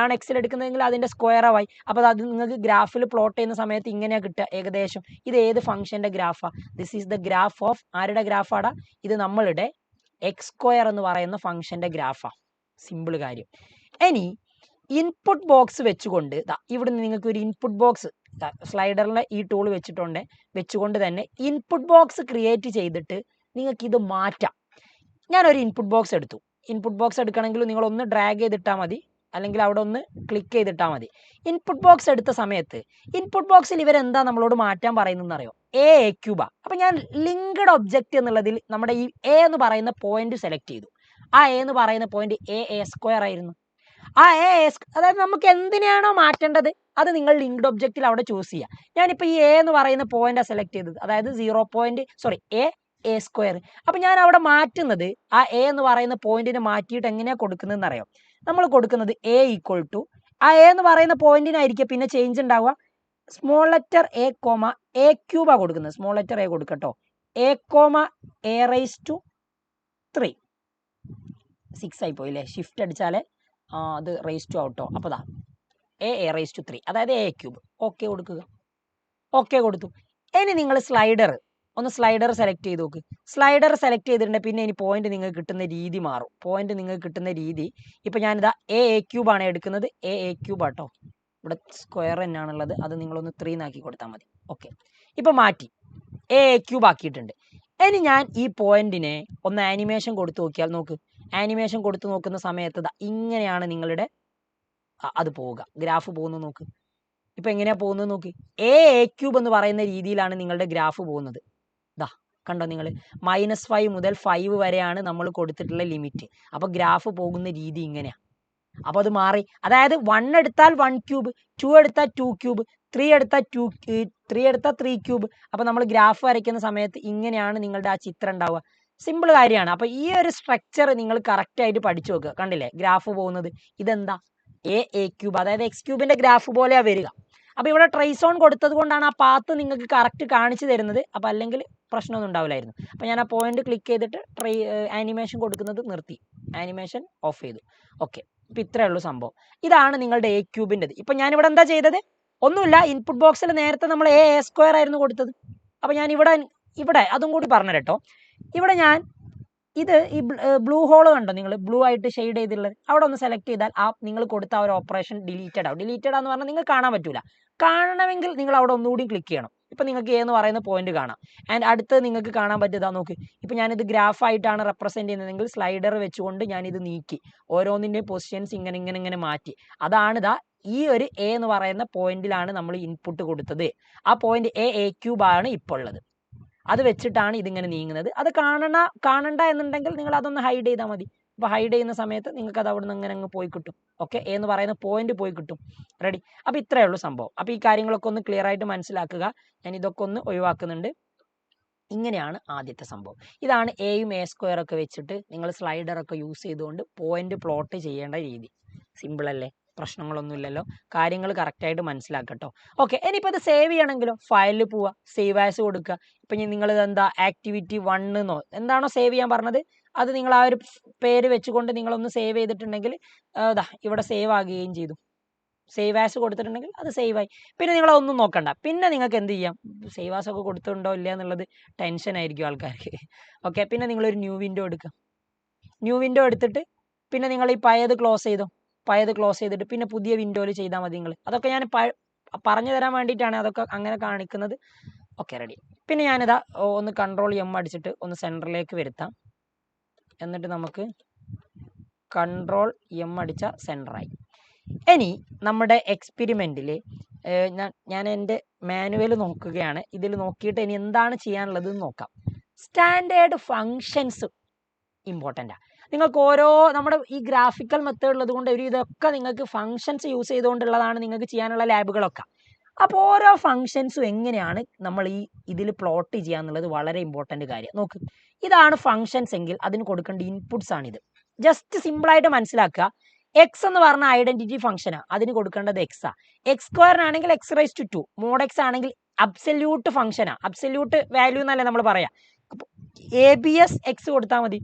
ആണ് എക്സിൽ എടുക്കുന്നതെങ്കിൽ അതിൻ്റെ സ്ക്വയർ വൈ. അപ്പോൾ അത് നിങ്ങൾക്ക് ഗ്രാഫിൽ പ്ലോട്ട് ചെയ്യുന്ന സമയത്ത് ഇങ്ങനെയാണ് കിട്ടുക ഏകദേശം. ഇത് ഏത് ഫംഗ്ഷൻ്റെ ഗ്രാഫാണ്? This is the graph of ആരുടെ ഗ്രാഫാടാ? ഇത് നമ്മളുടെ എക്സ് സ്ക്വയർ എന്ന് പറയുന്ന ഫംഗ്ഷൻ്റെ ഗ്രാഫാണ്. സിമ്പിൾ കാര്യം. ഇനി ഇൻപുട്ട് ബോക്സ് വെച്ചുകൊണ്ട് ഇവിടുന്ന് നിങ്ങൾക്ക് ഒരു ഇൻപുട്ട് ബോക്സ് സ്ലൈഡറിലെ ഈ ടൂൾ വെച്ചുകൊണ്ട് തന്നെ ഇൻപുട്ട് ബോക്സ് ക്രിയേറ്റ് ചെയ്തിട്ട് നിങ്ങൾക്ക് ഇത് മാറ്റാം. ഞാനൊരു ഇൻപുട്ട് ബോക്സ് എടുത്തു. ഇൻപുട്ട് ബോക്സ് എടുക്കണമെങ്കിൽ നിങ്ങൾ ഒന്ന് ഡ്രാഗ് ചെയ്തിട്ടാൽ മതി, അല്ലെങ്കിൽ അവിടെ ഒന്ന് ക്ലിക്ക് ചെയ്തിട്ടാൽ മതി. ഇൻപുട്ട് ബോക്സ് എടുത്ത സമയത്ത് ഇൻപുട്ട് ബോക്സിൽ ഇവരെന്താ നമ്മളോട് മാറ്റാൻ പറയുന്നതെന്ന് അറിയോ? A Cuba. അപ്പം ഞാൻ ലിങ്ക്ഡ് ഒബ്ജക്റ്റ് എന്നുള്ളതിൽ നമ്മുടെ ഈ എ എന്ന് പറയുന്ന പോയിന്റ് സെലക്ട് ചെയ്തു. ആ എ എന്ന് പറയുന്ന പോയിന്റ് എ സ്ക്വയർ ആയിരുന്നു. ആ അതായത് നമുക്ക് എന്തിനാണോ മാറ്റേണ്ടത് അത് നിങ്ങൾ ലിങ്ക്ഡ് ഒബ്ജക്റ്റിൽ അവിടെ ചൂസ് ചെയ്യുക. ഞാനിപ്പോൾ ഈ എ എന്ന് പറയുന്ന പോയിന്റാണ് സെലക്ട് ചെയ്തത്, അതായത് എ സ്ക്വയർ. അപ്പം ഞാൻ അവിടെ മാറ്റുന്നത് ആ എ എന്ന് പറയുന്ന പോയിന്റിനെ മാറ്റിയിട്ട് എങ്ങനെയാണ് കൊടുക്കുന്നതെന്ന് അറിയാം. നമ്മൾ കൊടുക്കുന്നത് എ ഈക്വൽ ടു ആ എ എന്ന് പറയുന്ന പോയിന്റിനായിരിക്കും പിന്നെ ചേഞ്ച് ഉണ്ടാവുക. സ്മോൾ ലെറ്റർ എ ക്യൂബാണ് കൊടുക്കുന്നത്. സ്മോൾ ലെറ്റർ എ കൊടുക്കട്ടോ. a,3 6 ആയി പോയില്ലേ? ഷിഫ്റ്റ് അടിച്ചാലേ അത് റേസ് ടു ആവട്ടോ. അപ്പോൾ a,3 അതായത് എ ക്യൂബ്. ഓക്കെ കൊടുക്കുക. ഓക്കെ കൊടുത്തു. ഇനി നിങ്ങൾ സ്ലൈഡർ സെലക്ട് ചെയ്ത് നോക്ക്. സ്ലൈഡർ സെലക്ട് ചെയ്തിട്ടുണ്ടെങ്കിൽ പിന്നെ ഇനി പോയിന്റ് നിങ്ങൾക്ക് കിട്ടുന്ന രീതി മാറും. പോയിന്റ് നിങ്ങൾക്ക് കിട്ടുന്ന രീതി ഇപ്പം ഞാനിതാ എ ക്യൂബാണ് എടുക്കുന്നത്. എ ക്യൂബ് ആട്ടോ. ഇവിടെ സ്ക്വയർ തന്നെയാണുള്ളത്. അത് നിങ്ങളൊന്ന് 3 ആക്കി കൊടുത്താൽ മതി. ഓക്കെ, ഇപ്പം മാറ്റി എ ക്യൂബ് ആക്കിയിട്ടുണ്ട്. ഇനി ഞാൻ ഈ പോയിന്റിനെ ഒന്ന് ആനിമേഷൻ കൊടുത്തു നോക്കിയാൽ നോക്ക്. ആനിമേഷൻ കൊടുത്തു നോക്കുന്ന സമയത്ത് ഇങ്ങനെയാണ് നിങ്ങളുടെ അത് പോവുക. ഗ്രാഫ് പോകുന്നത് നോക്ക്. ഇപ്പം എങ്ങനെയാണ് പോകുന്നത് നോക്ക്. എ ക്യൂബ് എന്ന് പറയുന്ന രീതിയിലാണ് നിങ്ങളുടെ ഗ്രാഫ് പോകുന്നത്. കണ്ടോ നിങ്ങൾ? -5 മുതൽ 5 വരെയാണ് നമ്മൾ കൊടുത്തിട്ടുള്ള ലിമിറ്റ്. അപ്പോൾ ഗ്രാഫ് പോകുന്ന രീതി ഇങ്ങനെയാണ്. അപ്പോൾ അത് മാറി. അതായത് 1 എടുത്താൽ 1 ക്യൂബ്, 2 എടുത്താൽ 2 ക്യൂബ്, 3 എടുത്താൽ 3 ക്യൂബ്. അപ്പോൾ നമ്മൾ ഗ്രാഫ് വരയ്ക്കുന്ന സമയത്ത് ഇങ്ങനെയാണ് നിങ്ങളുടെ ആ ചിത്രം ഉണ്ടാവുക. സിമ്പിൾ കാര്യമാണ്. അപ്പോൾ ഈ ഒരു സ്ട്രക്ചർ നിങ്ങൾ കറക്റ്റായിട്ട് പഠിച്ചു നോക്കുക. കണ്ടില്ലേ ഗ്രാഫ് പോകുന്നത്? ഇതെന്താ? എ ക്യൂബ്, അതായത് എക്സ് ക്യൂബിൻ്റെ ഗ്രാഫ് പോലെയാണ് വരിക. അപ്പോൾ ഇവിടെ ട്രേസ് ഓൺ കൊടുത്തത് കൊണ്ടാണ് ആ പാത്ത് നിങ്ങൾക്ക് കറക്റ്റ് കാണിച്ചു തരുന്നത്. അപ്പോൾ അല്ലെങ്കിൽ പ്രശ്നമൊന്നും ഉണ്ടാവില്ലായിരുന്നു. അപ്പോൾ ഞാൻ ആ പോയിന്റ് ക്ലിക്ക് ചെയ്തിട്ട് ആനിമേഷൻ കൊടുക്കുന്നത് നിർത്തി, ആനിമേഷൻ ഓഫ് ചെയ്തു. ഓക്കെ, ഇപ്പം ഇത്രയേ ഉള്ളൂ സംഭവം. ഇതാണ് നിങ്ങളുടെ എ ക്യൂബിൻ്റെത്. ഇപ്പം ഞാനിവിടെ എന്താ ചെയ്തത്? ഒന്നുമില്ല. ഇൻപുട്ട് ബോക്സിൽ നേരത്തെ നമ്മൾ എ സ്ക്വയർ ആയിരുന്നു കൊടുത്തത്. അപ്പോൾ ഞാൻ ഇവിടെ അതും കൂടി പറഞ്ഞു കേട്ടോ. ഇവിടെ ഞാൻ ഇത് ഈ ബ്ലൂ ഹോൾ കണ്ടോ നിങ്ങൾ? ബ്ലൂ ആയിട്ട് ഷെയ്ഡ് ചെയ്തിട്ടുള്ളത് അവിടെ ഒന്ന് സെലക്ട് ചെയ്താൽ നിങ്ങൾ കൊടുത്ത ആ ഒരു ഓപ്പറേഷൻ ഡിലീറ്റഡ് ആവും. ഡിലീറ്റഡ് ആണെന്ന് പറഞ്ഞാൽ നിങ്ങൾക്ക് കാണാൻ പറ്റില്ല. കാണണമെങ്കിൽ നിങ്ങൾ അവിടെ ഒന്നുകൂടി ക്ലിക്ക് ചെയ്യണം. ഇപ്പം നിങ്ങൾക്ക് എന്ന് പറയുന്ന പോയിന്റ് കാണാം. ആൻഡ് അടുത്ത് നിങ്ങൾക്ക് കാണാൻ പറ്റുക നോക്ക്. ഇപ്പം ഞാനിത് ഗ്രാഫായിട്ടാണ് റെപ്രസെൻറ്റ് ചെയ്യുന്നതെങ്കിൽ സ്ലൈഡർ വെച്ചുകൊണ്ട് ഞാനിത് നീക്കി ഓരോന്നിൻ്റെയും പൊസിഷൻസ് ഇങ്ങനെ മാറ്റി. അതാണ് ഈ ഒരു എ എന്ന് പറയുന്ന പോയിന്റിലാണ് നമ്മൾ ഇൻപുട്ട് കൊടുത്തത്. ആ പോയിന്റ് എ ക്യൂബാണ് ഇപ്പോൾ ഉള്ളത്. അത് വെച്ചിട്ടാണ് ഇതിങ്ങനെ നീങ്ങുന്നത്. അത് കാണണ്ട എന്നുണ്ടെങ്കിൽ നിങ്ങൾ അതൊന്ന് ഹൈഡ് ചെയ്താൽ മതി. അപ്പോൾ ഹൈഡ് ചെയ്യുന്ന സമയത്ത് നിങ്ങൾക്ക് അത് അവിടെ നിന്ന് അങ്ങനെ അങ്ങ് പോയി കിട്ടും. ഓക്കെ, എന്ന് പറയുന്ന പോയിന്റ് പോയി കിട്ടും. റെഡി? അപ്പോൾ ഇത്രയേ ഉള്ളൂ സംഭവം. അപ്പോൾ ഈ കാര്യങ്ങളൊക്കെ ഒന്ന് ക്ലിയർ ആയിട്ട് മനസ്സിലാക്കുക. ഞാൻ ഇതൊക്കെ ഒന്ന് ഒഴിവാക്കുന്നുണ്ട്. ഇങ്ങനെയാണ് ആദ്യത്തെ സംഭവം. ഇതാണ് എയും എ സ്ക്വയർ ഒക്കെ വെച്ചിട്ട് നിങ്ങൾ സ്ലൈഡറൊക്കെ യൂസ് ചെയ്തുകൊണ്ട് പോയിന്റ് പ്ലോട്ട് ചെയ്യേണ്ട രീതി. സിമ്പിൾ അല്ലേ? പ്രശ്നങ്ങളൊന്നുമില്ലല്ലോ. കാര്യങ്ങൾ കറക്റ്റായിട്ട് മനസ്സിലാക്കട്ടോ. ഓക്കെ, ഇനിയിപ്പോൾ ഇത് സേവ് ചെയ്യണമെങ്കിലോ ഫയലിൽ പോവുക, സേവ് ആസ് കൊടുക്കുക. ഇപ്പം നിങ്ങൾ എന്താ ആക്ടിവിറ്റി 1 എന്നോ എന്താണോ സേവ് ചെയ്യാൻ പറഞ്ഞത് അത് നിങ്ങൾ ആ ഒരു പേര് വെച്ചുകൊണ്ട് നിങ്ങളൊന്ന് സേവ് ചെയ്തിട്ടുണ്ടെങ്കിൽ ഇവിടെ സേവ് ആകുകയും ചെയ്തു. സേവ് ആസ് കൊടുത്തിട്ടുണ്ടെങ്കിൽ അത് സേവ് ആയി. പിന്നെ നിങ്ങളതൊന്നും നോക്കണ്ട. പിന്നെ നിങ്ങൾക്ക് എന്ത് ചെയ്യാം? സേവ് ആസ് ഒക്കെ കൊടുത്തിട്ടുണ്ടോ ഇല്ല എന്നുള്ളത് ടെൻഷൻ ആയിരിക്കും ആൾക്കാർക്ക്. ഓക്കെ, പിന്നെ നിങ്ങളൊരു ന്യൂ വിൻഡോ എടുക്കുക. ന്യൂ വിൻഡോ എടുത്തിട്ട് പിന്നെ നിങ്ങൾ ഈ പഴയത് ക്ലോസ് ചെയ്തോ. പഴയത് ക്ലോസ് ചെയ്തിട്ട് പിന്നെ പുതിയ വിൻഡോയിൽ ചെയ്താൽ മതി നിങ്ങൾ. അതൊക്കെ ഞാൻ പറഞ്ഞു തരാൻ വേണ്ടിയിട്ടാണ് അതൊക്കെ അങ്ങനെ കാണിക്കുന്നത്. Okay, ready. പിന്നെ ഞാനിതാ ഒന്ന് കൺട്രോൾ എം അടിച്ചിട്ട് ഒന്ന് സെൻറ്ററിലേക്ക് വരുത്താം. എന്നിട്ട് നമുക്ക് കൺട്രോൾ എം അടിച്ച സെൻറ്ററായി. ഇനി നമ്മുടെ എക്സ്പെരിമെൻറ്റിൽ ഞാൻ എൻ്റെ മാനുവൽ നോക്കുകയാണ്. ഇതിൽ നോക്കിയിട്ട് ഇനി എന്താണ് ചെയ്യാനുള്ളത് നോക്കാം. സ്റ്റാൻഡേർഡ് ഫങ്ഷൻസ് ഇമ്പോർട്ടൻ്റാണ്. നിങ്ങൾക്ക് ഓരോ നമ്മുടെ ഈ ഗ്രാഫിക്കൽ മെത്തേഡ് ഉള്ളത് കൊണ്ട് ഇതൊക്കെ നിങ്ങൾക്ക് ഫങ്ഷൻസ് യൂസ് ചെയ്തുകൊണ്ടുള്ളതാണ് നിങ്ങൾക്ക് ചെയ്യാനുള്ള ലാബുകളൊക്കെ. അപ്പോൾ ഓരോ ഫങ്ഷൻസും എങ്ങനെയാണ് നമ്മൾ ഇതിൽ പ്ലോട്ട് ചെയ്യുക എന്നുള്ളത് വളരെ ഇമ്പോർട്ടൻ്റ് കാര്യം. നോക്ക്, ഇതാണ് ഫങ്ഷൻസ് എങ്കിൽ അതിന് കൊടുക്കേണ്ട ഇൻപുട്സ് ആണിത്. ജസ്റ്റ് സിമ്പിളായിട്ട് മനസ്സിലാക്കുക. എക്സ് എന്ന് പറഞ്ഞ ഐഡന്റിറ്റി ഫംഗ്ഷനാണ്, അതിന് കൊടുക്കേണ്ടത് എക്സാ. എക്സ് സ്ക്വയറിനാണെങ്കിൽ x raise to 2, mod x ആണെങ്കിൽ അബ്സല്യൂട്ട് ഫംഗ്ഷനാണ്, അബ്സല്യൂട്ട് വാല്യൂ എന്നല്ലേ നമ്മൾ പറയാം. അപ്പോൾ ABS എക്സ് കൊടുത്താൽ മതി.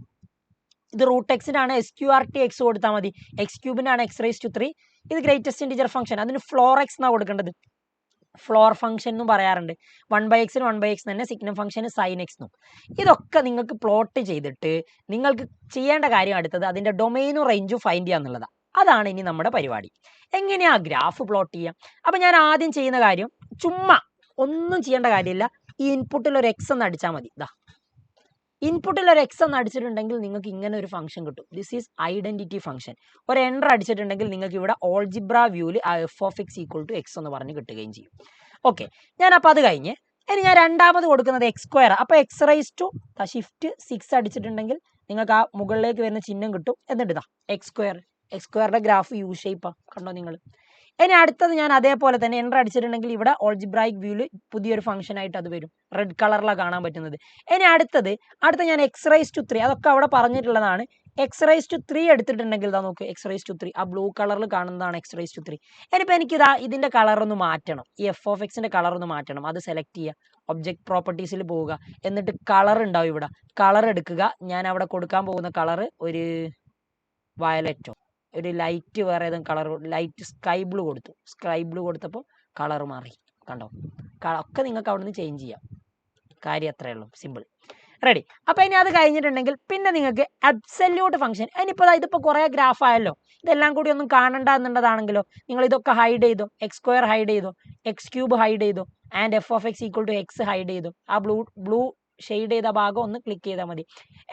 ഇത് റൂട്ട് എക്സിനാണ് SQRT എക്സ് കൊടുത്താൽ മതി. എക്സ് ക്യൂബിനാണ് എക്സ് റൈസ് ടു 3. ഇത് ഗ്രേറ്റസ്റ്റ് ഇൻറ്റിജർ ഫംഗ്ഷൻ, അതിന് ഫ്ലോർ എക്സ് എന്നാണ് കൊടുക്കേണ്ടത്. ഫ്ലോർ ഫംഗ്ഷൻ എന്നും പറയാറുണ്ട്. 1/x 1/x തന്നെ, സിഗ്നം ഫംഗ്ഷന് സൈൻ എക്സ് എന്നും. ഇതൊക്കെ നിങ്ങൾക്ക് പ്ലോട്ട് ചെയ്തിട്ട് നിങ്ങൾക്ക് ചെയ്യേണ്ട കാര്യം അടുത്തത് അതിൻ്റെ ഡൊമൈനും റേഞ്ചും ഫൈൻഡ് ചെയ്യുക എന്നുള്ളതാണ്. അതാണ് ഇനി നമ്മുടെ പരിപാടി. എങ്ങനെയാ ഗ്രാഫ് പ്ലോട്ട് ചെയ്യാം? അപ്പം ഞാൻ ആദ്യം ചെയ്യുന്ന കാര്യം, ചുമ്മാ ഒന്നും ചെയ്യേണ്ട കാര്യമില്ല, ഈ ഇൻപുട്ടിൽ ഒരു എക്സ് എന്ന് അടിച്ചാൽ മതി. ഇതാ ഇൻപുട്ടിൽ ഒരു എക്സ് എന്ന് അടിച്ചിട്ടുണ്ടെങ്കിൽ നിങ്ങൾക്ക് ഇങ്ങനെ ഒരു ഫംഗ്ഷൻ കിട്ടും. This is identity function. ഒരു എൻ്റർ അടിച്ചിട്ടുണ്ടെങ്കിൽ നിങ്ങൾക്ക് ഇവിടെ ഓൾജിബ്ര വ്യൂവിൽ f(x) = x എന്ന് പറഞ്ഞ് കിട്ടുകയും ചെയ്യും. ഓക്കെ, ഞാൻ അപ്പോൾ അത് കഴിഞ്ഞ് ഇനി ഞാൻ രണ്ടാമത് കൊടുക്കുന്നത് എക്സ് സ്ക്വയർ. അപ്പോൾ എക്സ് റൈസ് ടു ഷിഫ്റ്റ് 6 അടിച്ചിട്ടുണ്ടെങ്കിൽ നിങ്ങൾക്ക് ആ മുകളിലേക്ക് വരുന്ന ചിഹ്നം കിട്ടും. എന്നിട്ട് ഇതാ എക്സ് സ്ക്വയറിൻ്റെ ഗ്രാഫ് യു ഷേപ്പാണ്, കണ്ടോ നിങ്ങൾ. ഇനി അടുത്തത് ഞാൻ അതേപോലെ തന്നെ എൻ്റർ അടിച്ചിട്ടുണ്ടെങ്കിൽ ഇവിടെ ഓൾജിബ്രായിക് വ്യൂവിൽ പുതിയൊരു ഫംഗ്ഷൻ ആയിട്ട് അത് വരും, റെഡ് കളറിലാണ് കാണാൻ പറ്റുന്നത്. ഇനി അടുത്ത ഞാൻ എക്സ് റൈസ് ടു 3, അതൊക്കെ അവിടെ പറഞ്ഞിട്ടുള്ളതാണ്. എക്സ് റൈസ് ടു 3 എടുത്തിട്ടുണ്ടെങ്കിൽ ഇതാ നോക്ക്, എക്സ് റൈസ് ടു 3 ആ ബ്ലൂ കളറിൽ കാണുന്നതാണ് എക്സ് റൈസ് ടു 3. ഇനിയിപ്പോൾ എനിക്കിതാ ഇതിൻ്റെ കളറൊന്ന് മാറ്റണം, ഈ f(x)ൻ്റെ കളറൊന്ന് മാറ്റണം. അത് സെലക്ട് ചെയ്യുക, ഒബ്ജക്റ്റ് പ്രോപ്പർട്ടീസിൽ പോവുക, എന്നിട്ട് കളർ ഉണ്ടാവും ഇവിടെ, കളർ എടുക്കുക. ഞാൻ അവിടെ കൊടുക്കാൻ പോകുന്ന കളർ ഒരു വയലറ്റോ ഒരു ലൈറ്റ് വേറെ ഏതെങ്കിലും കളർ, ലൈറ്റ് സ്കൈ ബ്ലൂ കൊടുത്തു. സ്കൈ ബ്ലൂ കൊടുത്തപ്പോൾ കളർ മാറി, കണ്ടോ. ഒക്കെ നിങ്ങൾക്ക് അവിടെ നിന്ന് ചേഞ്ച് ചെയ്യാം. കാര്യം അത്രയേ ഉള്ളൂ, സിമ്പിൾ. റെഡി. അപ്പോൾ ഇനി അത് കഴിഞ്ഞിട്ടുണ്ടെങ്കിൽ പിന്നെ നിങ്ങൾക്ക് അബ്സല്യൂട്ട് ഫംഗ്ഷൻ. ഇതിപ്പോൾ കുറേ ഗ്രാഫ് ആയല്ലോ, ഇതെല്ലാം കൂടി ഒന്നും കാണണ്ട എന്നുള്ളതാണെങ്കിലോ നിങ്ങൾ ഇതൊക്കെ ഹൈഡ് ചെയ്തോ. എക്സ് സ്ക്വയർ ഹൈഡ് ചെയ്തോ, എക്സ് ക്യൂബ് ഹൈഡ് ചെയ്തോ, ആൻഡ് f(x) = x ഹൈഡ് ചെയ്തോ. ആ ബ്ലൂ ഷെയ്ഡ് ചെയ്ത ഭാഗം ഒന്ന് ക്ലിക്ക് ചെയ്താൽ മതി.